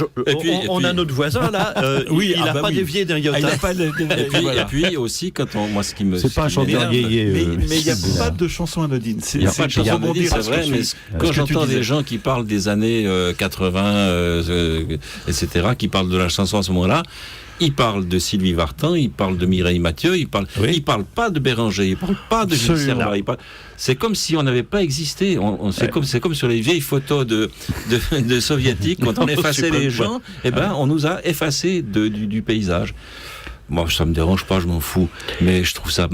on a notre voisin là, il n'a pas dévié d'un iota. Et puis aussi, moi, ce qui me, c'est pas un chanteur yéyé. Mais il n'y a pas de chansons anodines. Il n'y a pas de chansons anodines, c'est vrai. Mais quand j'entends des gens qui parlent des années 80, etc., qui parlent de la chanson à ce moment-là, ils parlent de Sylvie Vartan, ils parlent de Mireille Mathieu, ils parlent pas de Béranger, ils parlent pas de Gilles Servat. C'est comme si on n'avait pas existé. C'est comme sur les vieilles photos de soviétiques, quand on effaçait les gens, on nous a effacés du paysage. Moi, ça me dérange pas, je m'en fous, mais je trouve ça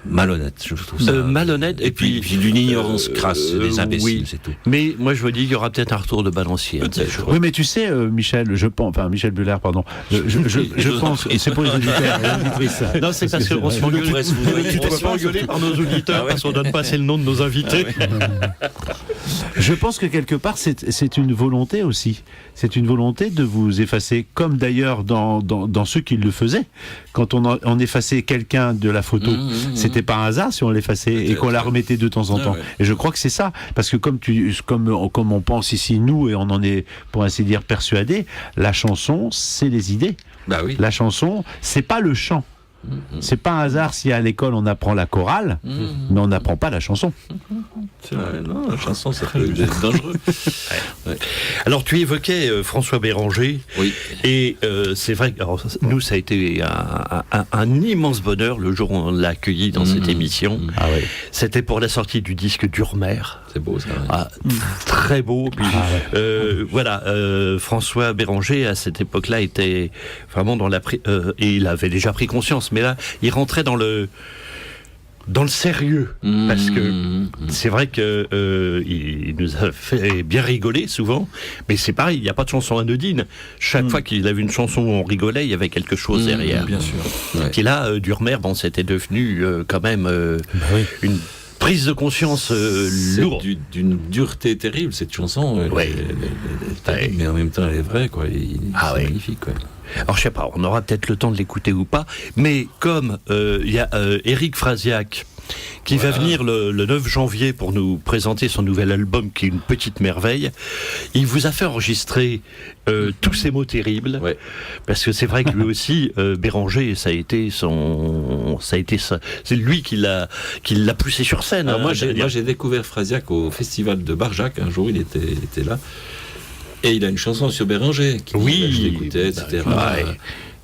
malhonnête, je trouve ça malhonnette, et puis d'une ignorance crasse, des imbéciles, c'est tout. Mais moi je me dis qu'il y aura peut-être un retour de balancier. Oui, mais tu sais, Michel Buller, pardon. Je pense que c'est pour les auditeurs. Non, c'est parce qu'on se fait engueuler par nos auditeurs parce qu'on donne pas assez le nom de nos invités. Je pense que quelque part c'est une volonté aussi. C'est une volonté de vous effacer, comme d'ailleurs dans ceux qui le faisaient. Quand on effaçait quelqu'un de la photo, c'était pas un hasard si on l'effaçait et qu'on la remettait de temps en temps. Et je crois que c'est ça, parce que comme on pense ici nous et on en est pour ainsi dire persuadé, la chanson c'est les idées. La chanson c'est pas le chant. C'est pas un hasard si à l'école on apprend la chorale, mais on n'apprend pas la chanson. C'est vrai, non, la chanson ça peut être dangereux. Alors tu évoquais François Béranger, et c'est vrai que nous ça a été un immense bonheur le jour où on l'a accueilli dans cette émission. C'était pour la sortie du disque d'Urmer. C'est beau ça. Très beau. Puis, voilà, François Béranger à cette époque-là était vraiment dans et il avait déjà pris conscience. Mais là, il rentrait dans le sérieux, parce que c'est vrai que il nous a fait bien rigoler souvent, mais c'est pareil, il n'y a pas de chanson anodine. Chaque fois qu'il avait une chanson où on rigolait, il y avait quelque chose derrière. Bien sûr. Et là, Durmer, c'était devenu quand même une prise de conscience lourde. D'une dureté terrible, cette chanson. Mais en même temps, elle est vraie, quoi. C'est magnifique, quoi. Alors je sais pas, on aura peut-être le temps de l'écouter ou pas, mais comme il y a Éric Frasiac qui va venir le 9 janvier pour nous présenter son nouvel album qui est une petite merveille, il vous a fait enregistrer tous ces mots terribles, parce que c'est vrai que lui aussi, Béranger, c'est lui qui l'a poussé sur scène. Alors moi j'ai découvert Frasiac au festival de Barjac, un jour il était là. Et il a une chanson sur Béranger, je l'écoutais, etc.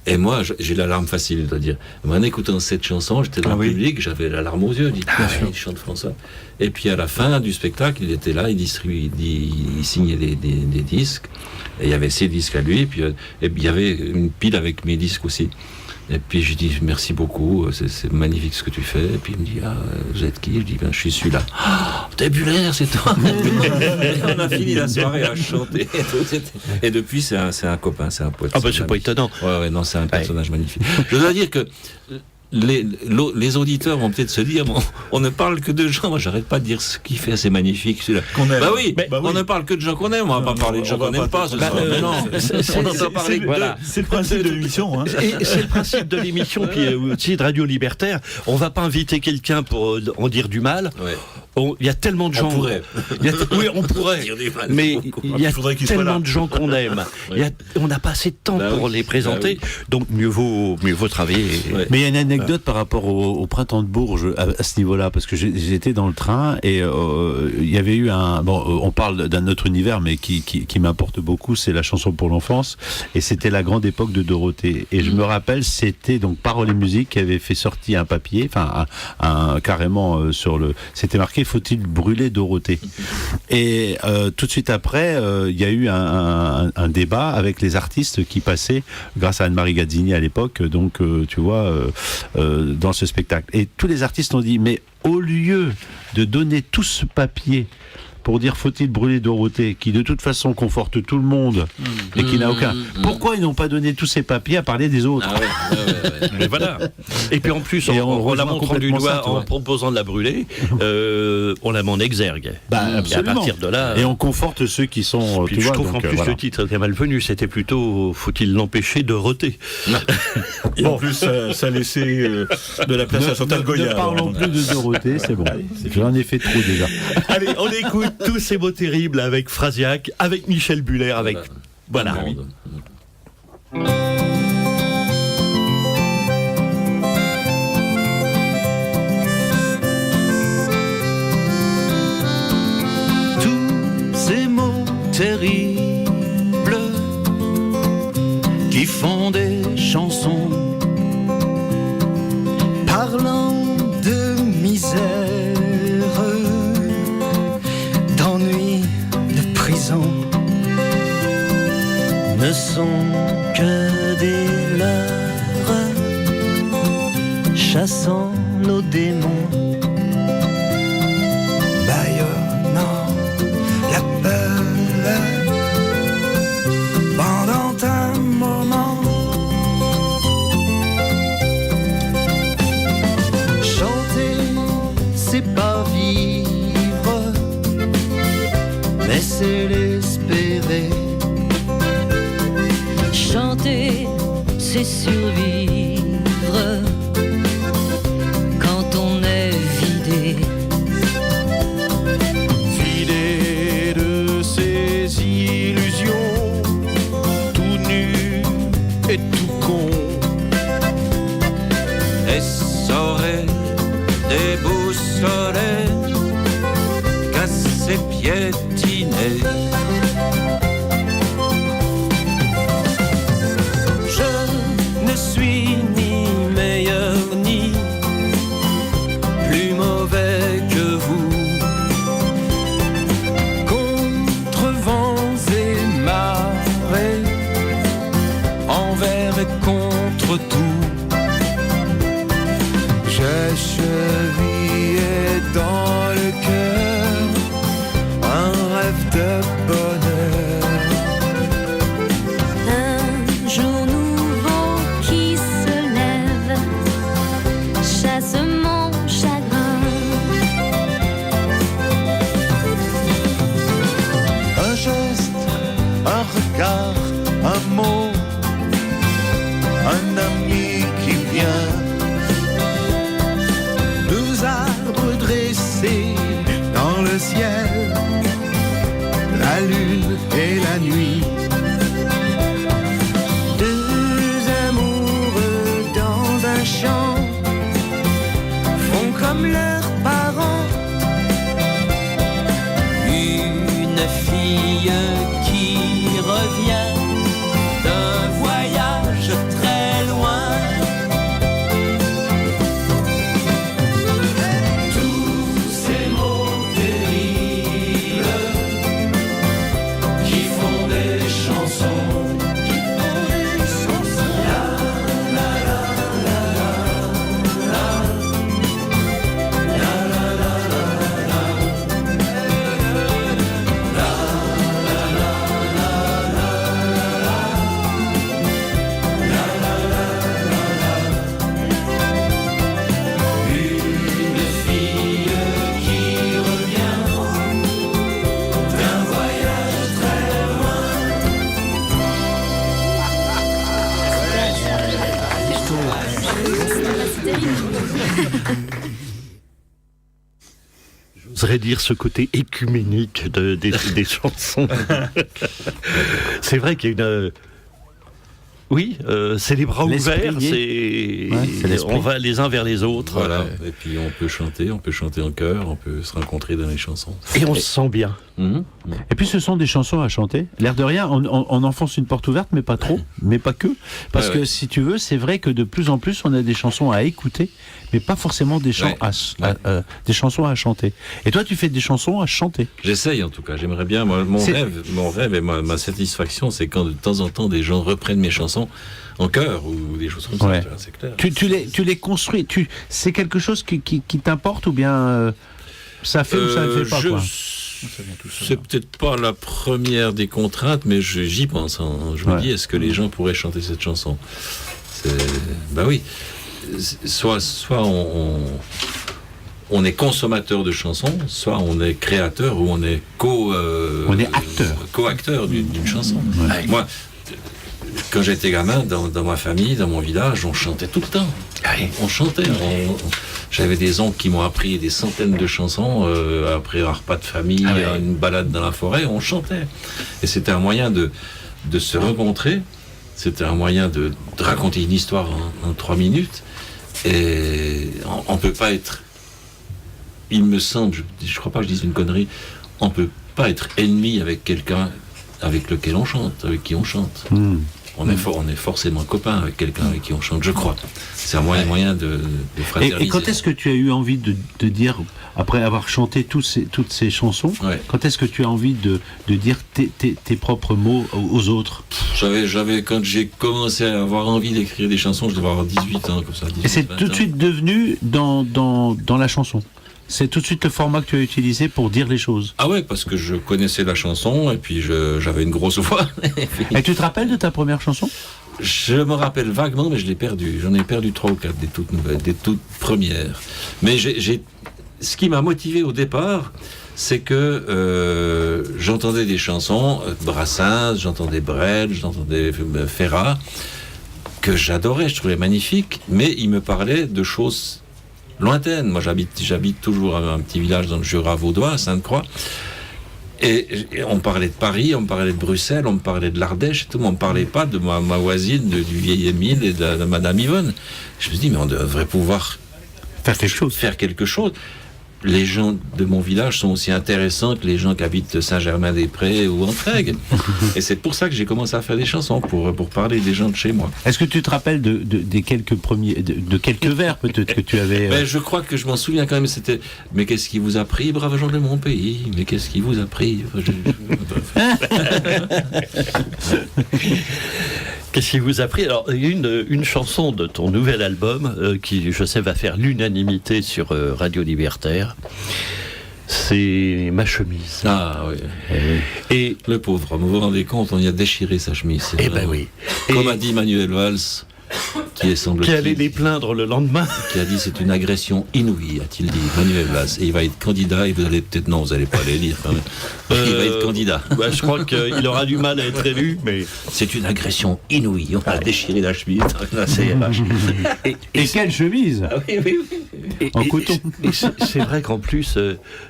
Et moi, j'ai la larme facile, je dois dire. En écoutant cette chanson, j'étais dans le public, j'avais la larme aux yeux. Il chante François. Et puis à la fin du spectacle, il était là, il signait des disques. Et il y avait ses disques à lui, et puis il y avait une pile avec mes disques aussi. Et puis je dis merci beaucoup, c'est magnifique ce que tu fais. Et puis il me dit vous êtes qui? Je dis je suis celui-là. T'es Buller, c'est toi. On a fini la soirée à chanter. Et depuis c'est un copain, c'est un pote. C'est pas étonnant. Non, c'est un personnage magnifique. Je dois dire que les auditeurs vont peut-être se dire on ne parle que de gens, moi j'arrête pas de dire ce qu'il fait, c'est magnifique celui-là. Qu'on aime. On ne parle que de gens qu'on aime, on va pas parler de gens qu'on n'aime pas. C'est le principe de l'émission. Et c'est le principe de l'émission, puis aussi de Radio Libertaire. On va pas inviter quelqu'un pour en dire du mal. Il y a tellement de gens. On pourrait. On pourrait. Mais il y a tellement de gens qu'on aime. On n'a pas assez de temps pour les présenter. Donc mieux vaut travailler. Mais il y a une anecdote par rapport au printemps de Bourges à ce niveau-là, parce que j'étais dans le train et il y avait eu on parle d'un autre univers, mais qui m'importe beaucoup, c'est la chanson pour l'enfance, et c'était la grande époque de Dorothée. Et je me rappelle, c'était donc Paroles et Musique qui avait fait sortir un papier, carrément c'était marqué Faut-il brûler Dorothée ? Et tout de suite après, il y a eu un débat avec les artistes qui passaient, grâce à Anne-Marie Gazzini à l'époque, donc tu vois, dans ce spectacle. Et tous les artistes ont dit, mais au lieu de donner tout ce papier pour dire faut-il brûler Dorothée, qui de toute façon conforte tout le monde et qui n'a aucun... Pourquoi ils n'ont pas donné tous ces papiers à parler des autres ? Et voilà. Et puis en plus, on la montre du doigt en proposant de la brûler, on la met en exergue. Absolument. Et à partir de là... Et on conforte ceux qui sont... Puis je trouve qu'en plus le titre était malvenu, c'était plutôt faut-il l'empêcher de roter. Et en plus, ça laissait de la place à Chantal Goya. Ne parlons plus de Dorothée, c'est bon. J'en ai fait trop déjà. Allez, on écoute Tous ces mots terribles avec Frasiac, avec Michel Buller, avec... Voilà. Tous ces mots terribles qui font des chansons parlant de misère, d'ennui, de prison, ne sont que des leurres chassant nos démons, bâillonnant la peur pendant un moment. Chanter, c'est pas vivre, mais c'est l'espérer. Chanter, c'est survivre quand on est vidé. Vidé de ses illusions, tout nu et tout con. Essoré, déboussolé, cassé, piétiné. Je ne suis ni meilleur ni plus mauvais que vous. Contre vents et marées, envers et contre tout, j'ai chevillé dans le cœur un rêve de bonheur. Un jour nouveau qui se lève chasse mon chagrin. Un geste, un regard, un mot, un ami qui vient. Deux arbres dressés dans le ciel, la lune et la nuit. Deux amoureux dans un champ font comme leurs parents. Une fille qui revient d'un voyage très loin. Tous ces mots terribles qui font des chansons. J'oserais dire ce côté écuménique des chansons. C'est vrai qu'il y a une... Oui, c'est les bras ouverts, on va les uns vers les autres. Voilà. Et puis on peut chanter en chœur, on peut se rencontrer dans les chansons. Et on se sent bien. Et puis ce sont des chansons à chanter. L'air de rien, on enfonce une porte ouverte, mais pas trop, mais pas que. Parce que si tu veux, c'est vrai que de plus en plus, on a des chansons à écouter, mais pas forcément des, des chansons à chanter. Et toi, tu fais des chansons à chanter. J'essaye en tout cas, j'aimerais bien. Mon rêve et ma satisfaction, c'est quand de temps en temps des gens reprennent mes chansons en chœur ou des choses comme ça, c'est clair. Tu les construis, c'est quelque chose qui t'importe ou bien ça fait ou ça ne fait pas quoi. C'est peut-être pas la première des contraintes, mais j'y pense. Je me dis, est-ce que les gens pourraient chanter cette chanson ? Ben oui. Soit on est consommateur de chansons, soit on est créateur ou on est co-acteur d'une chanson. Ouais. Moi, quand j'étais gamin, dans ma famille, dans mon village, on chantait tout le temps. On chantait. J'avais des oncles qui m'ont appris des centaines de chansons après un repas de famille, une balade dans la forêt, on chantait. Et c'était un moyen de se rencontrer, c'était un moyen de raconter une histoire en 3 minutes. Et on ne peut pas être, il me semble, je ne crois pas que je dise une connerie, on ne peut pas être ennemi avec quelqu'un avec lequel on chante, avec qui on chante. On est forcément copain avec quelqu'un avec qui on chante, je crois. C'est un moyen de fraterniser. Et quand est-ce que tu as eu envie de dire, après avoir chanté toutes ces chansons, quand est-ce que tu as envie de dire tes propres mots aux autres ? Quand j'ai commencé à avoir envie d'écrire des chansons, je devais avoir 18 ans, comme ça. 18, et c'est tout de suite devenu dans la chanson ? C'est tout de suite le format que tu as utilisé pour dire les choses. Ah ouais, parce que je connaissais la chanson et puis j'avais une grosse voix. Et tu te rappelles de ta première chanson ? Je me rappelle vaguement, mais je l'ai perdue. J'en ai perdu 3 ou 4 des toutes nouvelles, des toutes premières. Mais ce qui m'a motivé au départ, c'est que j'entendais des chansons, Brassens, j'entendais Brel, j'entendais Ferrat, que j'adorais, je trouvais magnifiques, mais ils me parlaient de choses lointaine. Moi, j'habite toujours à un petit village dans le Jura vaudois, à Sainte-Croix. Et on parlait de Paris, on parlait de Bruxelles, on parlait de l'Ardèche, et tout. On ne parlait pas de ma voisine, du vieil Émile et de Madame Yvonne. Je me dis, mais on devrait pouvoir faire quelque chose. Les gens de mon village sont aussi intéressants que les gens qui habitent Saint-Germain-des-Prés ou Entraigues. Et c'est pour ça que j'ai commencé à faire des chansons, pour parler des gens de chez moi. Est-ce que tu te rappelles des quelques premiers, de quelques vers peut-être que tu avais... Ben, je crois que je m'en souviens quand même, c'était « Mais qu'est-ce qui vous a pris, braves gens de mon pays ? Mais qu'est-ce qui vous a pris ?» Qu'est-ce qui vous a pris ? Alors, il y a une chanson de ton nouvel album qui, je sais, va faire l'unanimité sur Radio Libertaire. C'est Ma chemise. Ah oui. Et le pauvre homme, vous vous rendez compte, on y a déchiré sa chemise. Eh ben oui. Comme a dit Manuel Valls, qui allait les plaindre le lendemain. Qui a dit c'est une agression inouïe, a-t-il dit, Manuel Valls. Et il va être candidat, et vous allez peut-être, non, vous n'allez pas les lire quand même. Il va être candidat. Bah, je crois qu'il aura du mal à être élu, mais... C'est une agression inouïe, on a déchiré la chemise. Et quelle chemise en coton. C'est vrai qu'en plus,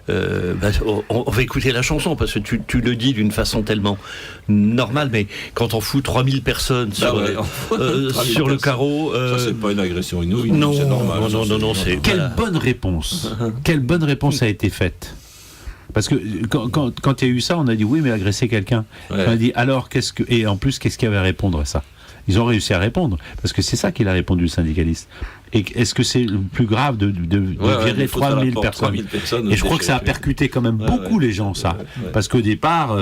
on va écouter la chanson, parce que tu le dis d'une façon tellement normale, mais quand on fout 3000 personnes sur le carreau... Ça, c'est pas une agression inouïe, non, c'est normal. Non, c'est... Quelle bonne réponse. Quelle bonne réponse a été faite. Parce que quand il y a eu ça, on a dit oui, mais agresser quelqu'un. On a dit alors, et en plus, qu'est-ce qu'il y avait à répondre à ça ? Ils ont réussi à répondre, parce que c'est ça qu'il a répondu, le syndicaliste. Et est-ce que c'est le plus grave de virer 3000 personnes? Et je crois que ça a percuté quand même beaucoup les gens, ça. Parce qu'au départ...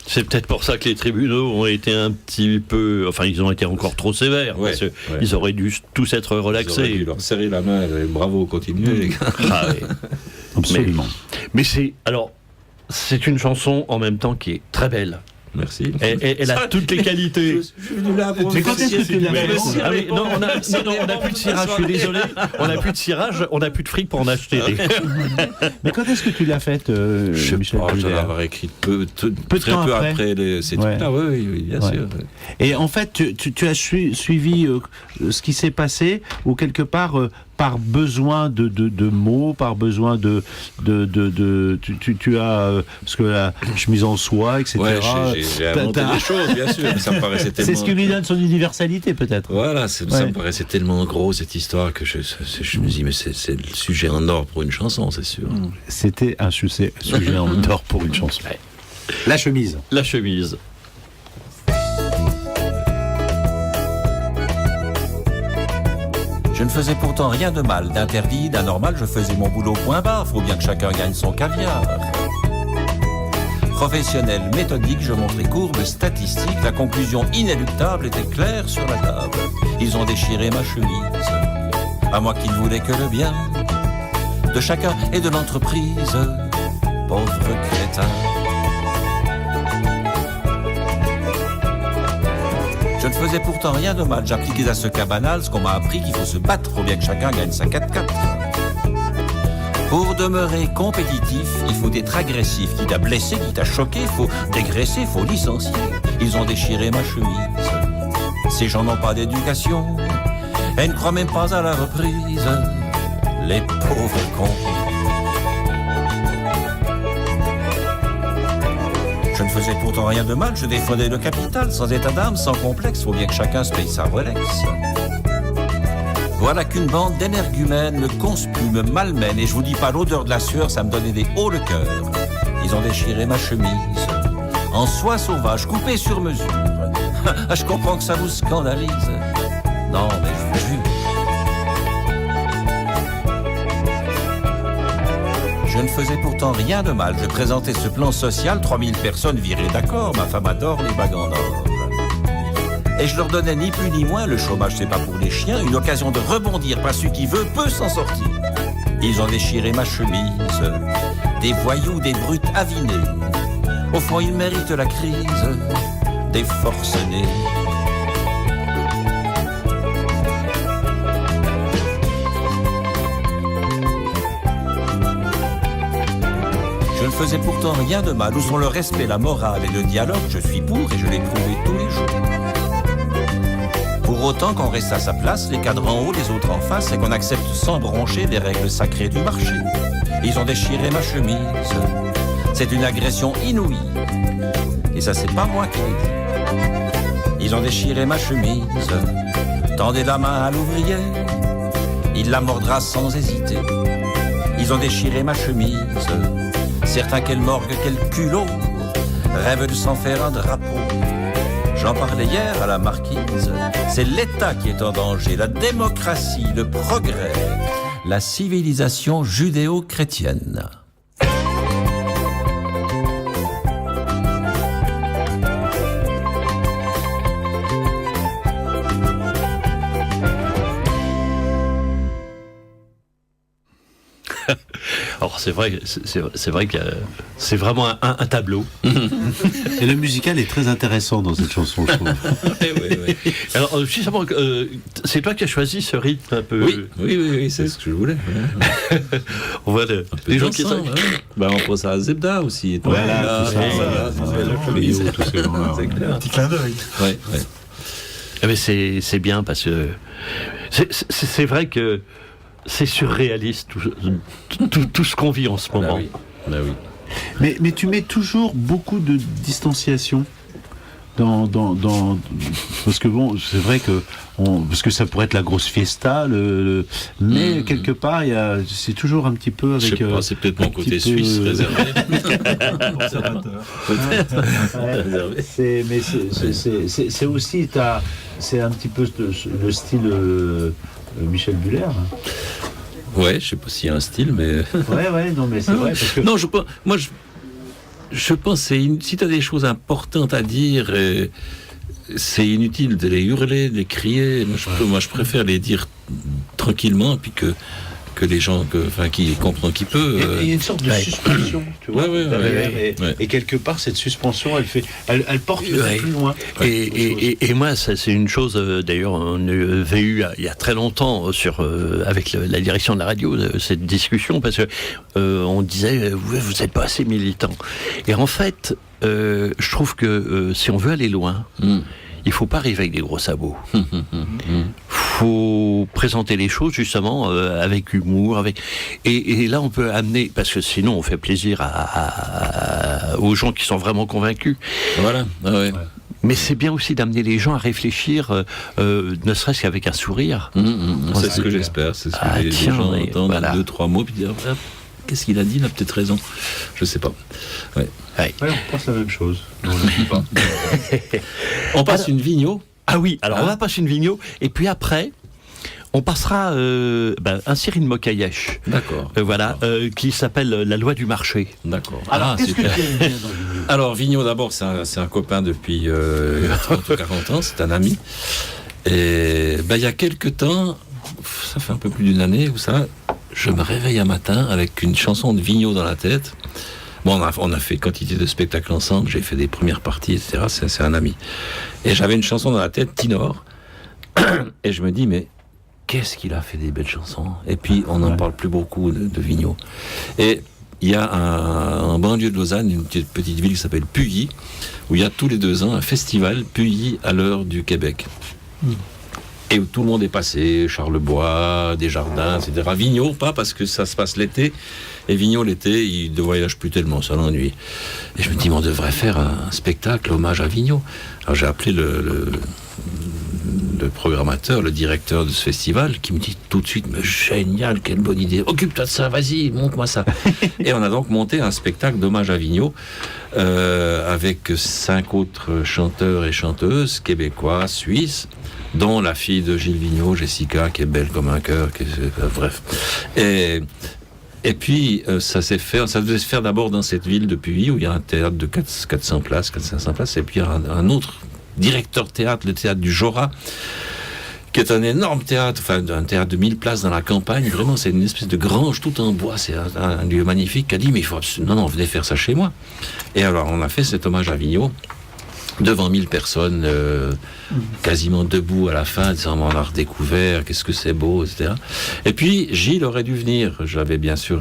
C'est peut-être pour ça que les tribunaux ont été un petit peu... Enfin, ils ont été encore trop sévères, parce qu'ils auraient dû tous être relaxés. Ils auraient dû leur serrer la main, et bravo, continuez, les gars. Ah, oui. Absolument. Mais c'est une chanson en même temps qui est très belle. Merci. Elle a toutes les qualités. Mais quand est-ce que tu l'as fait? Non, on n'a plus de cirage, je suis désolé. On n'a plus de cirage, on n'a plus de fric pour en acheter. Mais quand est-ce que tu l'as faite, Michel Drucker? Je l'avais écrite très peu après ces trucs-là, oui, bien sûr. Et en fait, tu as suivi ce qui s'est passé, ou quelque part, par besoin de mots, par besoin tu as parce que la chemise en soie, etc. Ouais, j'ai inventé des choses, bien sûr, mais ça me paraissait tellement... C'est ce qui lui donne son universalité, peut-être. Voilà, ça me paraissait tellement gros, cette histoire, que je me dis, mais c'est le sujet en or pour une chanson, c'est sûr. C'était un sujet en or pour une chanson. La chemise. La chemise. Je ne faisais pourtant rien de mal, d'interdit, d'anormal, je faisais mon boulot point barre, faut bien que chacun gagne son caviar. Professionnel, méthodique, je montrais courbes, statistiques, la conclusion inéluctable était claire sur la table. Ils ont déchiré ma chemise, à moi qui ne voulais que le bien de chacun et de l'entreprise, pauvre crétin. Je ne faisais pourtant rien de mal, j'appliquais à ce cas banal ce qu'on m'a appris qu'il faut se battre, faut bien que chacun gagne sa 4x4. Pour demeurer compétitif, il faut être agressif, quitte à blesser, quitte à choquer, faut dégraisser, faut licencier. Ils ont déchiré ma chemise, ces gens n'ont pas d'éducation et ne croient même pas à la reprise, les pauvres cons. Je ne faisais pourtant rien de mal, je défendais le capital, sans état d'âme, sans complexe, faut bien que chacun se paye sa Rolex. Voilà qu'une bande d'énergumènes me conspue, me malmène, et je vous dis pas l'odeur de la sueur, ça me donnait des hauts le cœur. Ils ont déchiré ma chemise, en soie sauvage, coupée sur mesure. Je comprends que ça vous scandalise, non mais je vous jure. Je ne faisais pourtant rien de mal, je présentais ce plan social, 3000 personnes virées d'accord, ma femme adore les bagues en or. Et je leur donnais ni plus ni moins, le chômage c'est pas pour les chiens, une occasion de rebondir, pas celui qui veut peut s'en sortir. Ils ont déchiré ma chemise, des voyous, des brutes avinés. Au fond ils méritent la crise, des forcenés. Je ne faisais pourtant rien de mal, où sont le respect, la morale et le dialogue, je suis pour et je l'ai prouvé tous les jours. Pour autant qu'on reste à sa place, les cadres en haut, les autres en face, et qu'on accepte sans broncher les règles sacrées du marché. Ils ont déchiré ma chemise, c'est une agression inouïe, et ça c'est pas moi qui l'ai dit. Ils ont déchiré ma chemise, tendez la main à l'ouvrier, il la mordra sans hésiter. Ils ont déchiré ma chemise, certains qu'elle morgue, quel culot, rêvent de s'en faire un drapeau. J'en parlais hier à la marquise, c'est l'État qui est en danger, la démocratie, le progrès, la civilisation judéo-chrétienne. Alors c'est vrai que c'est vraiment un tableau. Et le musical est très intéressant dans cette chanson, je trouve. Oui. Alors justement, c'est toi qui as choisi ce rythme un peu. Oui, c'est ce que je voulais. On voit les gens qui sont. Ben, on pense à Zebda aussi. Voilà, tout ça. Un petit clin d'œil. Ouais. Mais c'est bien parce que c'est vrai que c'est surréaliste tout ce qu'on vit en ce moment. Bah oui. Mais tu mets toujours beaucoup de distanciation dans parce que bon, c'est vrai que parce que ça pourrait être la grosse fiesta, mais quelque part c'est toujours un petit peu avec. Je sais pas, c'est peut-être mon côté suisse réservé. C'est aussi c'est un petit peu le style Michel Buller. Ouais, je sais pas s'il y a un style, mais. Ouais, non, mais c'est vrai parce que. Non, je pense que si tu as des choses importantes à dire, c'est inutile de les hurler, de les crier. Moi, je préfère les dire tranquillement, puis que les gens, qui comprennent qui peut. Il y a une sorte de suspension, tu vois. Ouais. Et quelque part, cette suspension, elle porte plus loin. Et moi, ça, c'est une chose. D'ailleurs, on avait eu il y a très longtemps avec la direction de la radio cette discussion parce que on disait vous n'êtes pas assez militant. Et en fait, je trouve que si on veut aller loin. Il il faut pas arriver avec des gros sabots. Faut présenter les choses justement avec humour, et là on peut amener, parce que sinon on fait plaisir aux gens qui sont vraiment convaincus. Voilà. Ah ouais. Mais c'est bien aussi d'amener les gens à réfléchir, ne serait-ce qu'avec un sourire. C'est ce que j'espère. C'est ce que les gens entendent 2-3 mots puis dire qu'est-ce qu'il a dit, il a peut-être raison. Je sais pas. Ouais. On pense la même chose. On passe une vigno. Ah oui, alors on va passer une vigno, et puis après, on passera un Cyril Mokayesh. D'accord. Qui s'appelle La loi du marché. D'accord. Alors, qu'est-ce super. que tu aimes bien dans Vigno ? Alors, Vigno, d'abord, c'est un copain depuis 30 ou 40 ans, c'est un ami. Et il y a quelques temps, ça fait un peu plus d'une année, vous savez, je me réveille un matin avec une chanson de Vigno dans la tête. Bon, on a fait quantité de spectacles ensemble, j'ai fait des premières parties, etc. C'est un ami. Et j'avais une chanson dans la tête, Tinor. Et je me dis, mais qu'est-ce qu'il a fait des belles chansons. Et puis, on n'en parle plus beaucoup de Vigno. Et il y a en banlieue de Lausanne, une petite ville qui s'appelle Puyi, où il y a tous les 2 ans un festival Puyi à l'heure du Québec. Et où tout le monde est passé, Charlebois, Desjardins, etc. Vigno, pas parce que ça se passe l'été. Et Vigno, l'été, il ne voyage plus tellement, ça l'ennuie. Et je me dis, mais on devrait faire un spectacle hommage à Vigno. Alors j'ai appelé le programmateur, le directeur de ce festival, qui me dit tout de suite, mais génial, quelle bonne idée, occupe-toi de ça, vas-y, monte-moi ça. Et on a donc monté un spectacle d'hommage à Vigno, avec 5 autres chanteurs et chanteuses, québécois, suisses, dont la fille de Gilles Vigno, Jessica, qui est belle comme un cœur, bref. Et puis, ça devait se faire d'abord dans cette ville de Puyi, où il y a un théâtre de 400 places, 400-500 places, et puis il y a un autre directeur théâtre, le théâtre du Jorat, qui est un énorme théâtre, un théâtre de 1000 places dans la campagne. Vraiment, c'est une espèce de grange tout en bois. C'est un lieu magnifique, qui a dit, mais il faut absolument, non, venez faire ça chez moi. Et alors, on a fait cet hommage à Vigno, devant 1000 personnes, quasiment debout à la fin, disant, on a redécouvert, qu'est-ce que c'est beau, etc. Et puis, Gilles aurait dû venir. Je l'avais bien sûr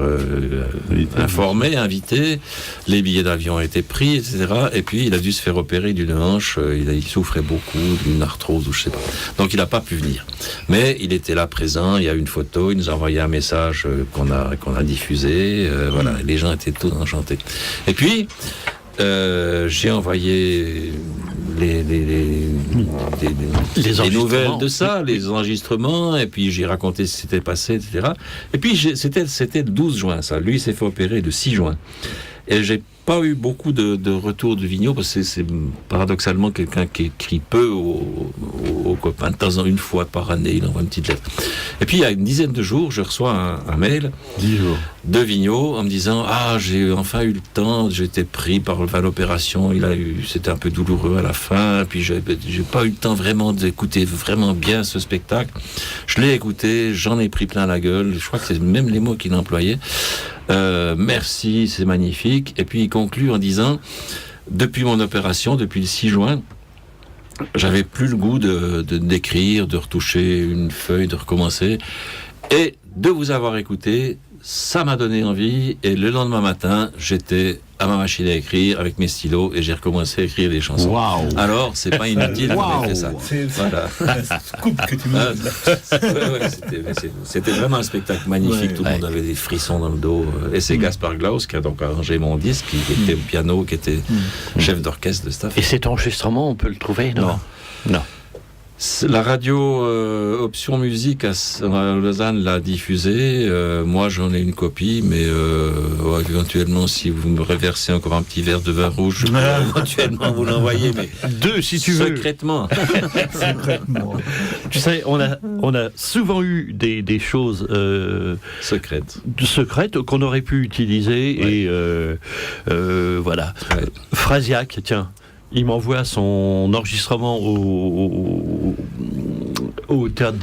informé, invité. Les billets d'avion ont été pris, etc. Et puis, il a dû se faire opérer d'une hanche. Il souffrait beaucoup d'une arthrose, ou je sais pas. Donc, il n'a pas pu venir. Mais il était là présent. Il y a une photo. Il nous a envoyé un message qu'on a diffusé. Voilà. Les gens étaient tous enchantés. Et puis, j'ai envoyé les nouvelles de ça, les enregistrements, et puis j'ai raconté ce qui s'était passé, etc. Et puis c'était le 12 juin, ça. Lui, il s'est fait opérer le 6 juin. Et j'ai pas eu beaucoup de retours de Vigno, parce que c'est paradoxalement quelqu'un qui écrit peu aux copains. De temps en temps, une fois par année, il envoie une petite lettre. Et puis, il y a une dizaine de jours, je reçois un mail de Vigno en me disant « Ah, j'ai enfin eu le temps, j'étais pris par l'opération, c'était un peu douloureux à la fin, puis j'ai pas eu le temps vraiment d'écouter vraiment bien ce spectacle. Je l'ai écouté, j'en ai pris plein la gueule, je crois que c'est même les mots qu'il employait. Merci, c'est magnifique. » Et puis il conclut en disant, depuis mon opération, depuis le 6 juin, j'avais plus le goût d'écrire, de retoucher une feuille, de recommencer. Et de vous avoir écouté, ça m'a donné envie. Et le lendemain matin, j'étais à ma machine à écrire avec mes stylos et j'ai recommencé à écrire des chansons. Wow. Alors, c'est pas inutile d'avoir fait ça. Voilà. Scoop que tu me donnes. C'était vraiment un spectacle magnifique. Tout le monde avait des frissons dans le dos. Et c'est Gaspard Glaus qui a donc arrangé mon disque, qui était au piano, qui était chef d'orchestre de staff. Et cet enregistrement, on peut le trouver, non? Non. La radio Option Musique à Lausanne l'a diffusé. Moi, j'en ai une copie, mais éventuellement, si vous me reversez encore un petit verre de vin rouge, je peux éventuellement vous l'envoyer, mais 2 si tu veux. Secrètement. Tu sais, on a souvent eu des choses secrètes qu'on aurait pu utiliser et voilà. Ouais. Frasiac, tiens. Il m'envoie son enregistrement au théâtre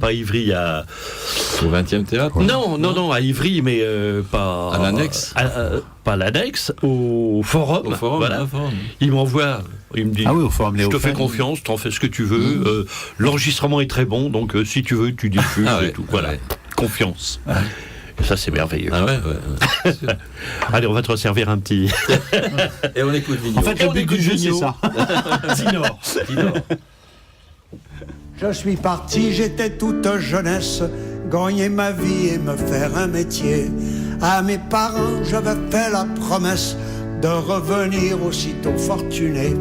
pas Ivry, au 20e théâtre. Non, à Ivry, mais pas à l'annexe. Pas à l'annexe, au forum. Au forum, voilà. Forum. Il m'envoie. Il me dit, au forum je te fais confiance, t'en fais ce que tu veux. L'enregistrement est très bon, donc si tu veux, tu diffuses et tout. Voilà, confiance. Ça, c'est merveilleux. Ah ouais. Allez, on va te resservir un petit. Et on écoute Vigneault. En fait, le but du jeu, c'est ça. Tinor. Je suis parti, j'étais toute jeunesse, gagner ma vie et me faire un métier. À mes parents, j'avais fait la promesse de revenir aussitôt fortuné.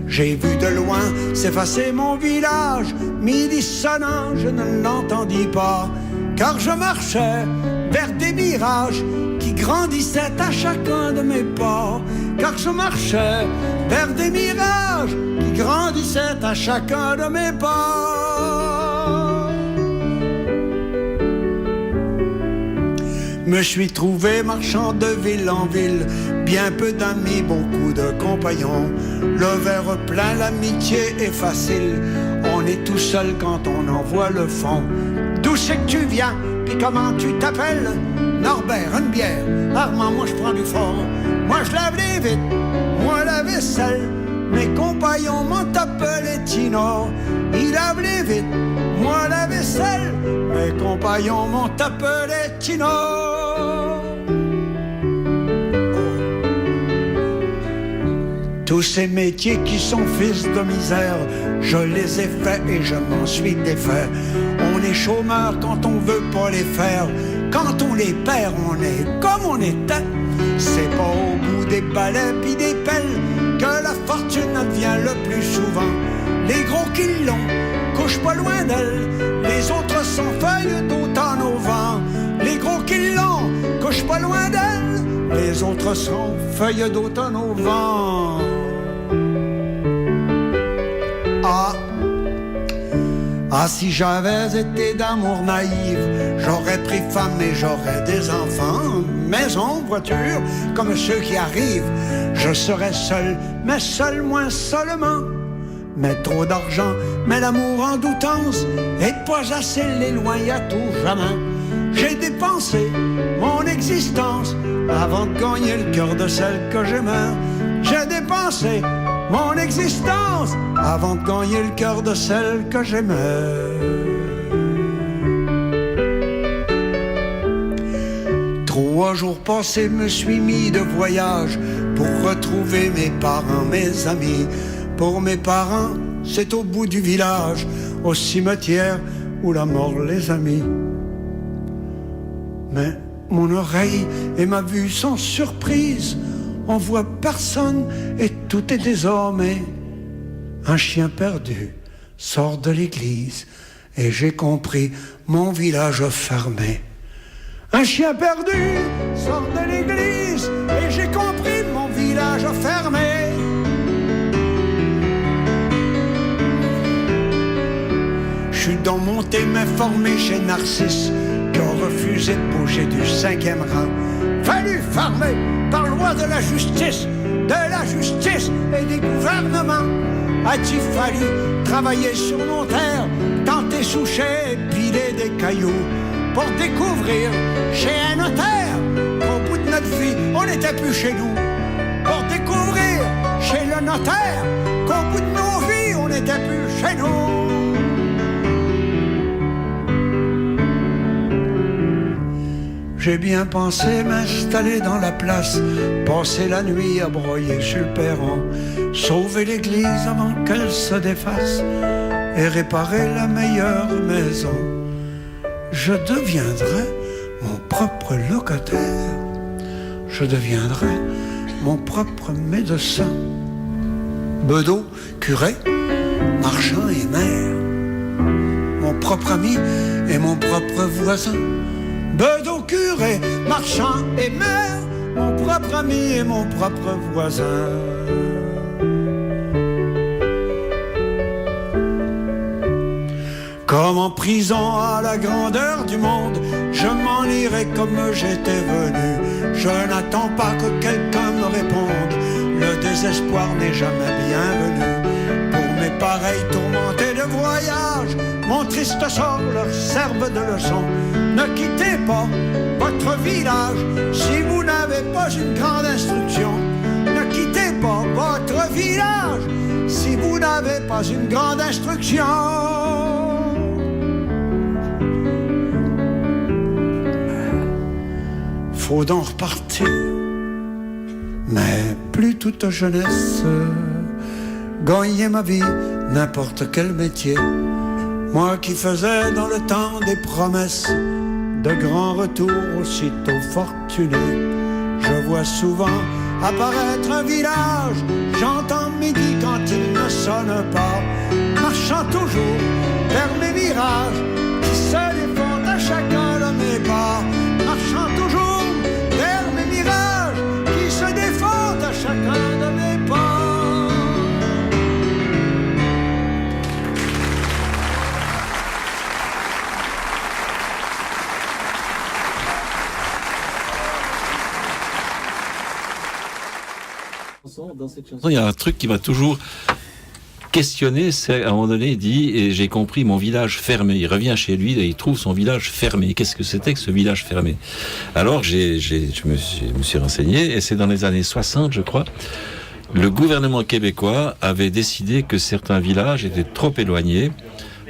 J'ai vu de loin s'effacer mon village, midi sonnant, je ne l'entendis pas, car je marchais vers des mirages qui grandissaient à chacun de mes pas. Car je marchais vers des mirages qui grandissaient à chacun de mes pas. Me suis trouvé marchand de ville en ville, bien peu d'amis, beaucoup de compagnons. Le verre plein, l'amitié est facile, on est tout seul quand on en voit le fond. D'où c'est que tu viens, puis comment tu t'appelles? Norbert, une bière. Armand, moi je prends du fort. Moi je lave les vitres, moi la vaisselle. Mes compagnons m'ont appelé Tino. Il lave les vitres, moi la vaisselle. Mes compagnons m'ont appelé Tino. Tous ces métiers qui sont fils de misère, je les ai faits et je m'en suis défait. On est chômeur quand on veut pas les faire. Quand on les perd, on est comme on était. C'est pas au bout des balais pis des pelles que la fortune advient le plus souvent. Les gros qui l'ont couchent pas loin d'elle, les autres sont feuilles d'automne au vent. Les gros qui l'ont couchent pas loin d'elle, les autres sont feuilles d'automne au vent. Ah, si j'avais été d'amour naïf, j'aurais pris femme et j'aurais des enfants, maison, voiture, comme ceux qui arrivent. Je serais seul, mais seul moins seulement. Mais trop d'argent, mais l'amour en doutance, et pas assez l'éloigner à tout jamais. J'ai dépensé mon existence avant de gagner le cœur de celle que j'aimais. J'ai dépensé mon existence avant de gagner le cœur de celle que j'aimais. 3 jours passés, me suis mis de voyage pour retrouver mes parents, mes amis. Pour mes parents, c'est au bout du village, au cimetière où la mort les a mis. Mais mon oreille et ma vue sont surprises. On voit personne et tout est désormais. Un chien perdu sort de l'église et j'ai compris mon village fermé. Un chien perdu sort de l'église et j'ai compris mon village fermé. Je suis donc monté m'informer chez Narcisse qui a refusé de bouger du 5e rang. Fallu farmer par loi de la justice et des gouvernements. A-t-il fallu travailler sur nos terres, tenter soucher et piler des cailloux pour découvrir chez un notaire qu'au bout de notre vie, on n'était plus chez nous. Pour découvrir chez le notaire qu'au bout de nos vies, on n'était plus chez nous. J'ai bien pensé m'installer dans la place, passer la nuit à broyer sur le perron, sauver l'église avant qu'elle se défasse et réparer la meilleure maison. Je deviendrai mon propre locataire, je deviendrai mon propre médecin. Bedeau, curé, marchand et maire, mon propre ami et mon propre voisin. Bedeau, curé, marchand et maire, mon propre ami et mon propre voisin. Comme en prison à la grandeur du monde, je m'en irai comme j'étais venu. Je n'attends pas que quelqu'un me réponde, le désespoir n'est jamais bienvenu. Pour mes pareils tourmentés de voyage, mon triste sort leur serve de leçon. Ne quittez pas votre village si vous n'avez pas une grande instruction. Ne quittez pas votre village si vous n'avez pas une grande instruction. faut d'en repartir. Mais plus toute jeunesse, gagner ma vie, n'importe quel métier. Moi qui faisais dans le temps des promesses de grands retours aussitôt fortunés, je vois souvent apparaître un village, j'entends midi quand il ne sonne pas, marchant toujours vers mes mirages, qui se défendent à chacun de mes pas, marchant toujours vers mes mirages, qui se défendent à chacun de mes pas. Dans cette chanson, il y a un truc qui m'a toujours questionné, c'est à un moment donné, il dit, et j'ai compris mon village fermé. Il revient chez lui et il trouve son village fermé. Qu'est-ce que c'était que ce village fermé? Alors je me suis renseigné, et c'est dans les années 60, je crois, le gouvernement québécois avait décidé que certains villages étaient trop éloignés,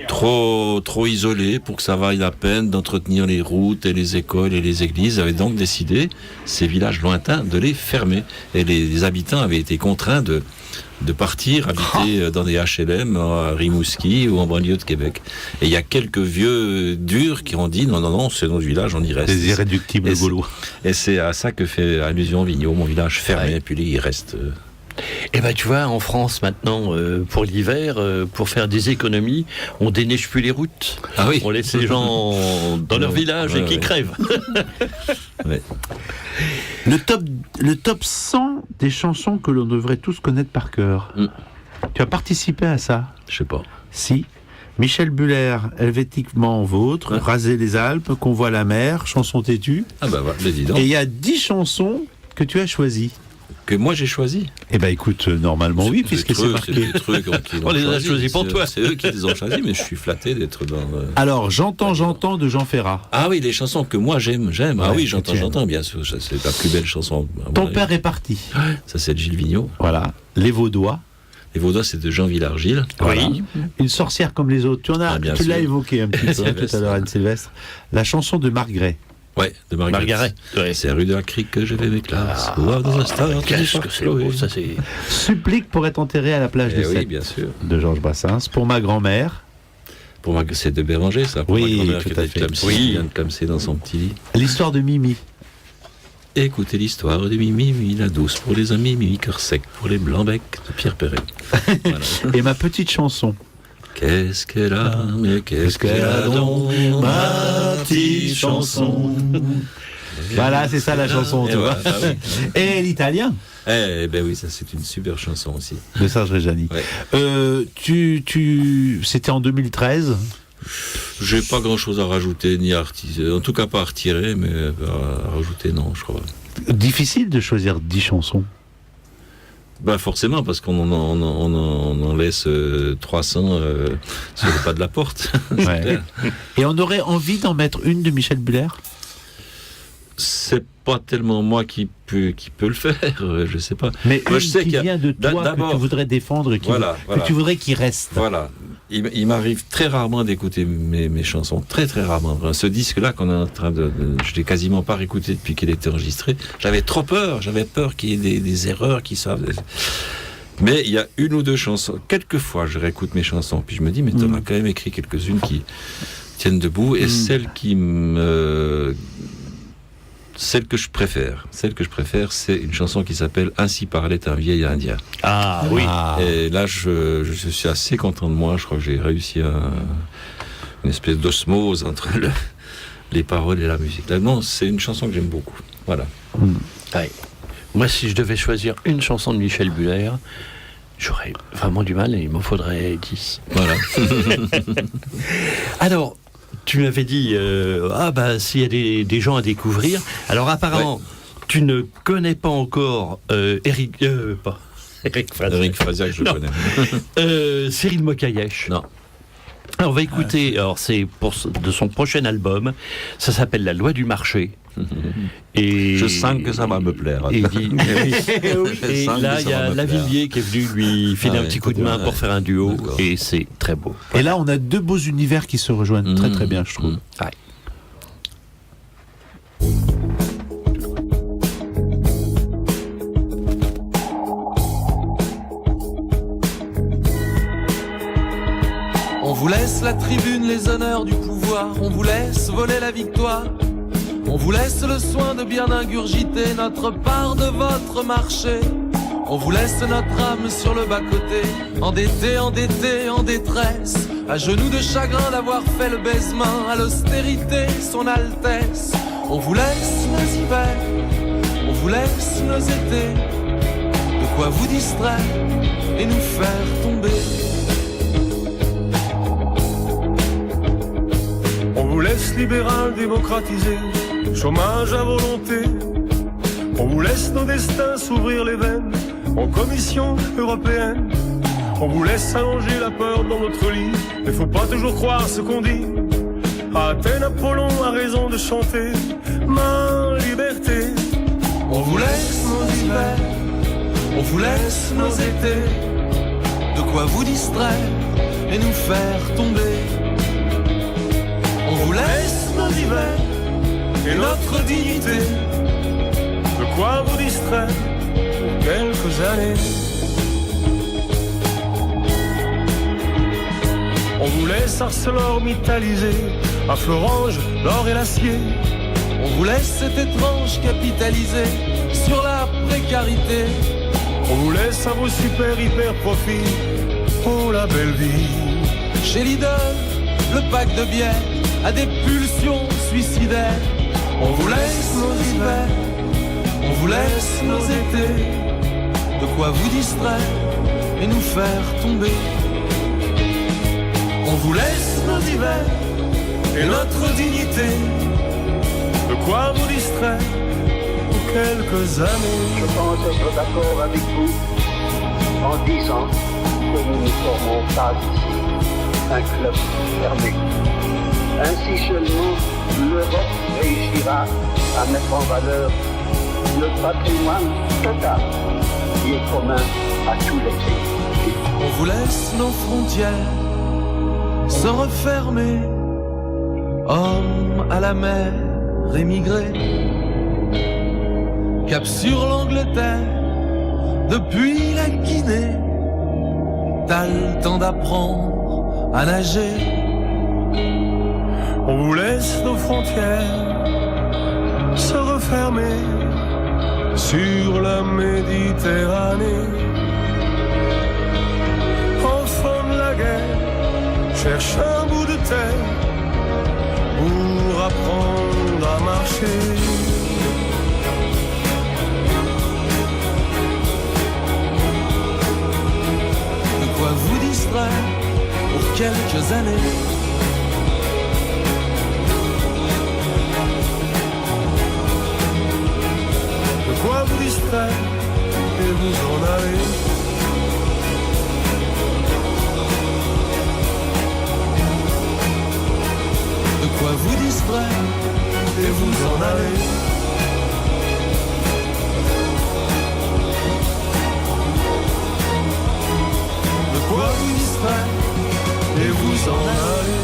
trop isolés pour que ça vaille la peine d'entretenir les routes et les écoles et les églises. Ils avaient donc décidé, ces villages lointains, de les fermer. Et les habitants avaient été contraints de partir habiter dans des HLM à Rimouski ou en banlieue de Québec. Et il y a quelques vieux durs qui ont dit non, c'est notre village, on y reste. Des irréductibles gaulois. Et c'est à ça que fait allusion Vigneault, mon village fermé, et puis lui, il reste... Eh ben, tu vois, en France maintenant, pour l'hiver, pour faire des économies, on déneige plus les routes. Ah oui. On laisse les gens dans leur village et qui crèvent. Ouais. Le top 100 des chansons que l'on devrait tous connaître par cœur. Tu as participé à ça? Je sais pas. Si. Michel Buller, Helvétiquement Vôtre, Raser les Alpes, Convoi la mer, Chanson têtue. Ah bah voilà, dis donc. Et il y a 10 chansons que tu as choisies. Que moi j'ai choisi. Eh ben écoute, normalement oui, puisque c'est marqué. C'est des trucs on les a choisis pour toi. C'est eux qui les ont choisis, mais je suis flatté d'être dans... Alors, J'entends de Jean Ferrat. Ah oui, les chansons que moi j'aime. Ah Ouais, oui, j'entends, bien sûr. C'est la plus belle chanson. Ton père est parti. Ça, c'est de Gilles Vigneault. Voilà. Les Vaudois. Les Vaudois, c'est de Jean Villard-Gilles. Voilà. Une sorcière comme les autres. Tu l'as évoqué un petit peu tout à l'heure, Anne-Sylvestre. La chanson de Margaret. Ouais, de Margaret. C'est rue de la Crique que je vais mes classes. Dans un stade, qu'est-ce que c'est beau, ça c'est... Supplique pour être enterré à la plage de Sète. Oui, bien sûr. De Georges Brassens. Pour ma grand-mère. C'est de Béranger, ça. Pour oui, ma grand-mère tout qui à était fait. Vient de clamser dans son petit lit. L'histoire de Mimi. Écoutez l'histoire de Mimi, la douce pour les amis, Mimi, cœur sec pour les blancs-becs de Pierre Perret. Voilà. Et ma petite chanson. Qu'est-ce qu'elle a, mais qu'est-ce qu'elle a donc, ma petite chanson. Voilà, c'est ça la chanson, tu vois. Bah oui. Et l'italien. Eh ben oui, ça c'est une super chanson aussi. De Serge Reggiani. Ouais. C'était en 2013. J'ai pas grand-chose à rajouter, ni à retirer. En tout cas pas à retirer, mais à rajouter, non, je crois. Difficile de choisir 10 chansons. Bah forcément, parce qu'on en laisse 300 sur le pas de la porte. Ouais. Et on aurait envie d'en mettre une de Michel Buller? C'est pas tellement moi qui peut le faire, je sais pas. Mais moi, je sais qui vient de toi, que tu voudrais défendre, que tu voudrais qu'il reste. Voilà. Il m'arrive très rarement d'écouter mes chansons, très très rarement. Ce disque-là qu'on est en train je l'ai quasiment pas réécouté depuis qu'il était enregistré. J'avais peur qu'il y ait des erreurs qui savent. Mais il y a une ou deux chansons. Quelquefois, je réécoute mes chansons, puis je me dis, mais t'en as quand même écrit quelques-unes qui tiennent debout, et celle que je préfère, c'est une chanson qui s'appelle Ainsi parlait un vieil Indien. Ah oui. Et là, je suis assez content de moi. Je crois que j'ai réussi une espèce d'osmose entre les paroles et la musique. Là, non, c'est une chanson que j'aime beaucoup. Voilà. Ouais. Moi, si je devais choisir une chanson de Michel Buller, j'aurais vraiment du mal et il m'en faudrait 10. Voilà. Alors, tu m'avais dit, s'il y a des gens à découvrir. Alors apparemment, tu ne connais pas encore Eric Fraziac, je le connais. Cyril Mokayesh. Non. Alors on va écouter, c'est de son prochain album, ça s'appelle La Loi du Marché. Et je sens que ça va me plaire. Et là, il y a Lavillier qui est venu lui filer un petit coup de main pour faire un duo, et c'est très beau. Et là, on a deux beaux univers qui se rejoignent très très bien, je trouve. On vous laisse la tribune, les honneurs du pouvoir, on vous laisse voler la victoire. On vous laisse le soin de bien ingurgiter notre part de votre marché. On vous laisse notre âme sur le bas-côté, endetté, endetté, en détresse, à genoux de chagrin d'avoir fait le baisement à l'austérité, son Altesse. On vous laisse nos hivers, on vous laisse nos étés, de quoi vous distraire et nous faire tomber. On vous laisse libéral démocratiser, chômage à volonté. On vous laisse nos destins s'ouvrir les veines en commission européenne. On vous laisse allonger la peur dans notre lit, mais faut pas toujours croire ce qu'on dit. À Athènes, Apollon a raison de chanter ma liberté. On vous laisse nos hivers, on vous laisse nos étés, de quoi vous distraire et nous faire tomber. On vous laisse nos hivers et notre dignité, de quoi vous distraire pour quelques années. On vous laisse ArcelorMittaliser à Florange, l'or et l'acier. On vous laisse cet étrange capitaliser sur la précarité. On vous laisse à vos super hyper profits, oh la belle vie. Chez Lidl, le pack de bière a des pulsions suicidaires. On vous laisse nos hivers, on vous laisse nos étés, de quoi vous distraire et nous faire tomber. On vous laisse nos hivers et notre dignité, de quoi vous distraire pour quelques années. Je pense être d'accord avec vous en disant que nous ne formons pas ici un club fermé. Ainsi seulement l'Europe réussira à mettre en valeur le patrimoine total qui est commun à tous les pays. On vous laisse nos frontières se refermer, hommes à la mer émigrés, cap sur l'Angleterre, depuis la Guinée, t'as le temps d'apprendre à nager. On vous laisse nos frontières se refermer sur la Méditerranée. Enfants de la guerre, cherche un bout de terre pour apprendre à marcher. De quoi vous distraire pour quelques années. De quoi vous distraire et vous en aller. De quoi vous distraire et vous en aller. De quoi vous distraire et vous en aller.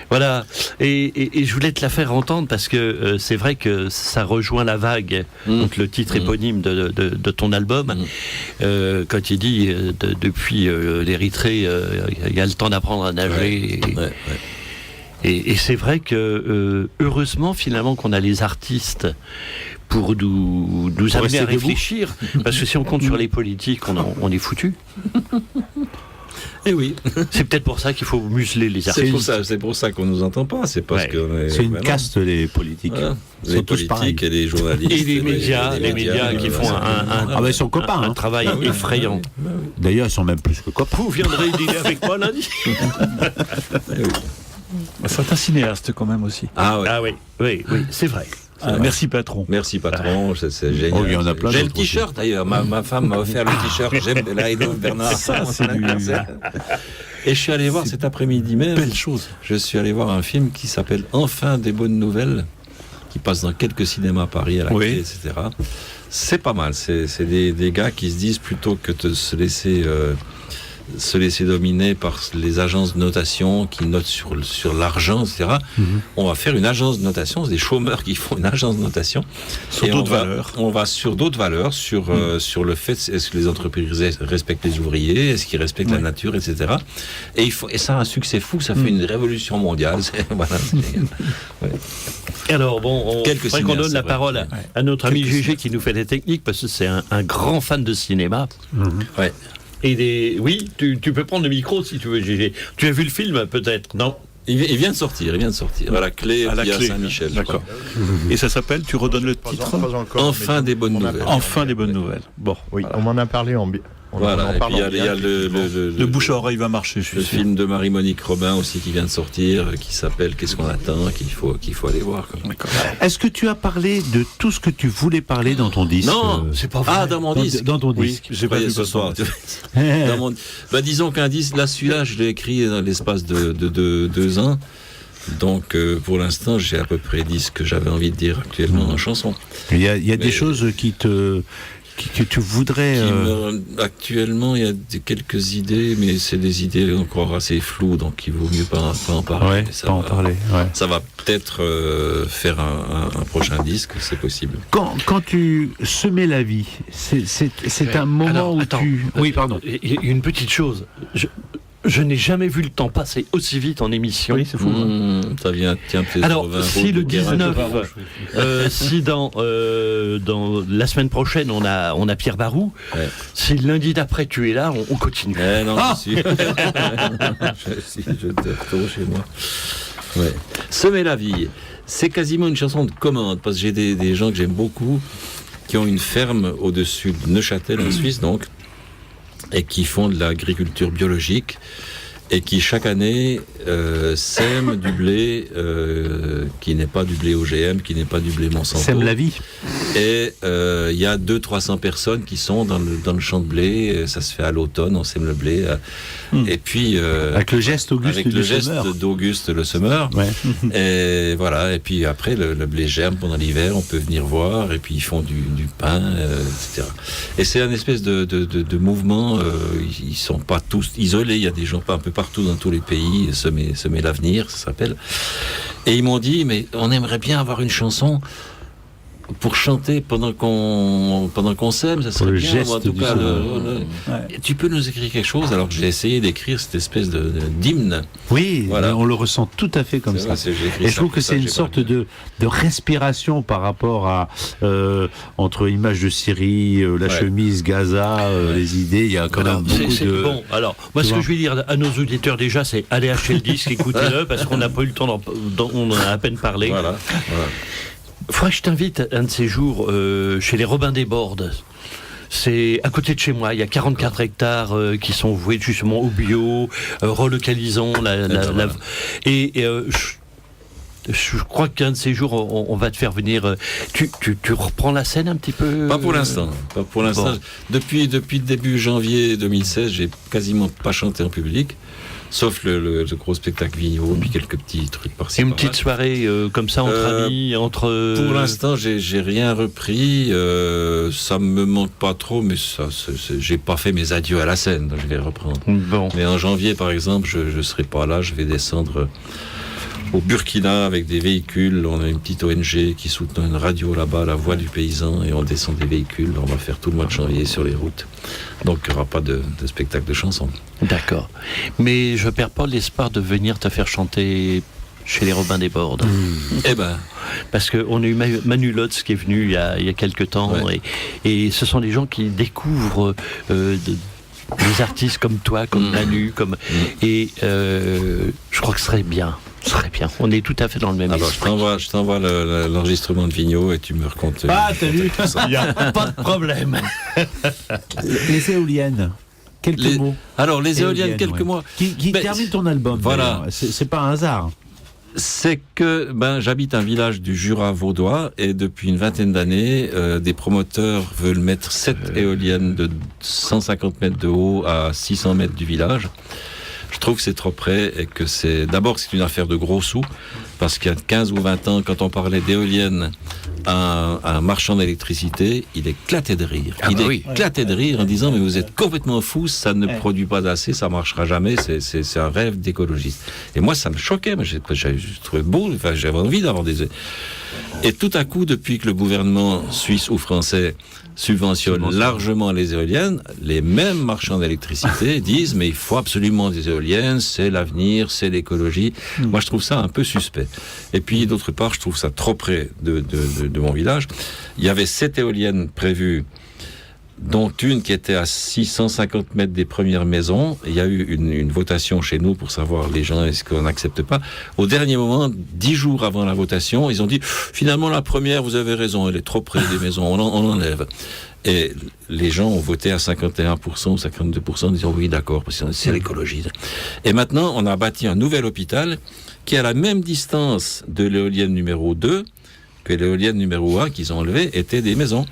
Voilà, et je voulais te la faire entendre parce que c'est vrai que ça rejoint La Vague, donc le titre éponyme de ton album, quand il dit depuis l'Érythrée, il y a le temps d'apprendre à nager. Et c'est vrai que heureusement finalement qu'on a les artistes pour nous amener à réfléchir, parce que si on compte sur les politiques, on est foutu. Et oui. C'est peut-être pour ça qu'il faut museler les artistes. C'est pour ça qu'on nous entend pas. C'est parce que c'est une caste, les politiques. Voilà. Les politiques et les journalistes. Et les médias qui font ils sont copains, un travail effrayant. D'ailleurs, ils sont même plus que copains. Vous viendrez dîner avec moi lundi. C'est un cinéaste quand même aussi. Oui, c'est vrai. Merci patron. Merci patron, c'est génial. Oh, il y en a plein. J'ai le t-shirt d'ailleurs. Ma femme m'a offert le t-shirt. J'aime la I Love Bernard. Ça, c'est du... Et je suis allé voir cet après-midi même. Belle chose. Je suis allé voir un film qui s'appelle Enfin des bonnes nouvelles, qui passe dans quelques cinémas à Paris, à la clé, etc. C'est pas mal. C'est des gars qui se disent plutôt que de se laisser se laisser dominer par les agences de notation qui notent sur l'argent, etc. On va faire une agence de notation, c'est des chômeurs qui font une agence de notation. Sur d'autres valeurs. On va sur d'autres valeurs, sur le fait, est-ce que les entreprises respectent les ouvriers, est-ce qu'ils respectent la nature, etc. Et ça a un succès fou, ça fait une révolution mondiale. Voilà, Alors bon, il faudrait qu'on donne la parole à notre ami Quelques Gégé qui nous fait les techniques, parce que c'est un grand fan de cinéma. Ouais. Et oui, tu peux prendre le micro si tu veux, Gégé. Tu as vu le film peut-être, non? Il vient de sortir. À la clé, à Saint-Michel. D'accord. Et ça s'appelle, tu redonnes le titre? Enfin des bonnes nouvelles. Enfin des bonnes nouvelles. Bon. Oui, on m'en a parlé en Voilà, et puis il y a le bouche à oreille va marcher. Le film de Marie-Monique Robin aussi qui vient de sortir, qui s'appelle Qu'est-ce qu'on attend, qu'il faut aller voir. Est-ce que tu as parlé de tout ce que tu voulais parler dans ton disque? Non, c'est pas vrai. Ah, dans mon disque. Dans ton disque. J'ai pas vu ce soir. Disons qu'un disque, là, celui-là, je l'ai écrit dans l'espace de 2 ans. Donc, pour l'instant, j'ai à peu près dit ce que j'avais envie de dire actuellement en chanson. Il y a des choses que tu voudrais... Actuellement, il y a quelques idées, mais c'est des idées encore assez floues, donc il vaut mieux pas en parler. Ça va peut-être faire un prochain disque, c'est possible. Quand tu semais la vie, c'est un moment où tu... Oui, pardon. Il y a une petite chose. Je n'ai jamais vu le temps passer aussi vite en émission. Oui, c'est fou. Ça vient, tiens, peut-être. Alors, si le 19, si dans la semaine prochaine on a Pierre Barou, si le lundi d'après tu es là, on continue. Non, je suis. Je te retrouve chez moi. Ouais. Semer la vie, c'est quasiment une chanson de commande parce que j'ai des gens que j'aime beaucoup qui ont une ferme au-dessus de Neuchâtel en Suisse, donc. Et qui font de l'agriculture biologique et qui chaque année sèment du blé qui n'est pas du blé OGM, qui n'est pas du blé Monsanto. Sème la vie. Et il y a 200-300 personnes qui sont dans le champ de blé. Ça se fait à l'automne, on sème le blé. Et puis avec le geste d'Auguste le semeur. Et voilà. Et puis après le blé germe pendant l'hiver. On peut venir voir. Et puis ils font du pain, etc. Et c'est un espèce de mouvement. Ils sont pas tous isolés. Il y a des gens un peu partout dans tous les pays. Semer l'avenir, ça s'appelle. Et ils m'ont dit, mais on aimerait bien avoir une chanson pour chanter pendant qu'on sème, ça serait bien. En tout cas, tu peux nous écrire quelque chose? Alors que j'ai essayé d'écrire cette espèce d'hymne. Oui, voilà. On le ressent tout à fait comme ça. Et je trouve que c'est une sorte de respiration par rapport à entre Image de Syrie, la chemise, Gaza, les idées. Il y a quand même beaucoup de. Bon, alors moi ce que je vais dire à nos auditeurs déjà, c'est allez acheter le disque, écoutez-le, parce qu'on n'a pas eu le temps on en a à peine parlé. Voilà. Faudrait que je t'invite un de ces jours chez les Robins des Bordes. C'est à côté de chez moi, il y a 44 hectares qui sont voués justement au bio, relocalisons je crois qu'un de ces jours, on va te faire venir. Tu reprends la scène un petit peu? Pas pour l'instant. Bon. Depuis le début janvier 2016, j'ai quasiment pas chanté en public. Sauf le gros spectacle Vigneault, puis quelques petits trucs par-ci. Et une petite soirée comme ça entre amis, Pour l'instant, j'ai rien repris. Ça me manque pas trop, mais j'ai pas fait mes adieux à la scène. Donc je vais reprendre. Bon. Mais en janvier, par exemple, je serai pas là. Je vais descendre au Burkina avec des véhicules. On a une petite ONG qui soutient une radio là-bas, La Voix du Paysan, et on descend des véhicules. On va faire tout le mois de janvier sur les routes. Donc il n'y aura pas de spectacle de chansons. D'accord. Mais je perds pas l'espoir de venir te faire chanter chez les Robins des Bordes. Eh ben. Parce qu'on a eu Manu Lotz qui est venu il y a quelques temps, et ce sont des gens qui découvrent des artistes comme toi, comme Manu, et je crois que ce serait bien. On est tout à fait dans le même esprit. Je t'envoie l'enregistrement de Vigneault et tu me racontes. Ah, t'as vu? Il n'y a pas de problème. Les éoliennes. Quelques mots. Alors, les éoliennes, quelques mots. Qui termine ton album. Voilà. C'est pas un hasard. C'est que j'habite un village du Jura vaudois et depuis une vingtaine d'années, des promoteurs veulent mettre 7 éoliennes de 150 mètres de haut à 600 mètres du village. Je trouve que c'est trop près et que c'est une affaire de gros sous Parce qu'il y a 15 ou 20 ans, quand on parlait d'éoliennes à un marchand d'électricité, il éclatait de rire. Éclatait de rire en disant, mais vous êtes complètement fous, ça ne produit pas assez, ça marchera jamais, c'est un rêve d'écologiste. Et moi, ça me choquait, mais j'ai trouvé beau, enfin, j'avais envie d'avoir des... Et tout à coup, depuis que le gouvernement suisse ou français subventionne largement les éoliennes, les mêmes marchands d'électricité disent, mais il faut absolument des éoliennes, c'est l'avenir, c'est l'écologie. Moi, je trouve ça un peu suspect. Et puis, d'autre part, je trouve ça trop près de mon village. Il y avait 7 éoliennes prévues, dont une qui était à 650 mètres des premières maisons. Il y a eu une votation chez nous pour savoir les gens est-ce qu'on n'accepte pas. Au dernier moment, 10 jours avant la votation, ils ont dit finalement la première, vous avez raison, elle est trop près des maisons, on enlève. Et les gens ont voté à 51% ou 52% en disant oui d'accord, parce que c'est l'écologie. Et maintenant, on a bâti un nouvel hôpital qui est à la même distance de l'éolienne numéro 2 que l'éolienne numéro 1 qu'ils ont enlevée était des maisons.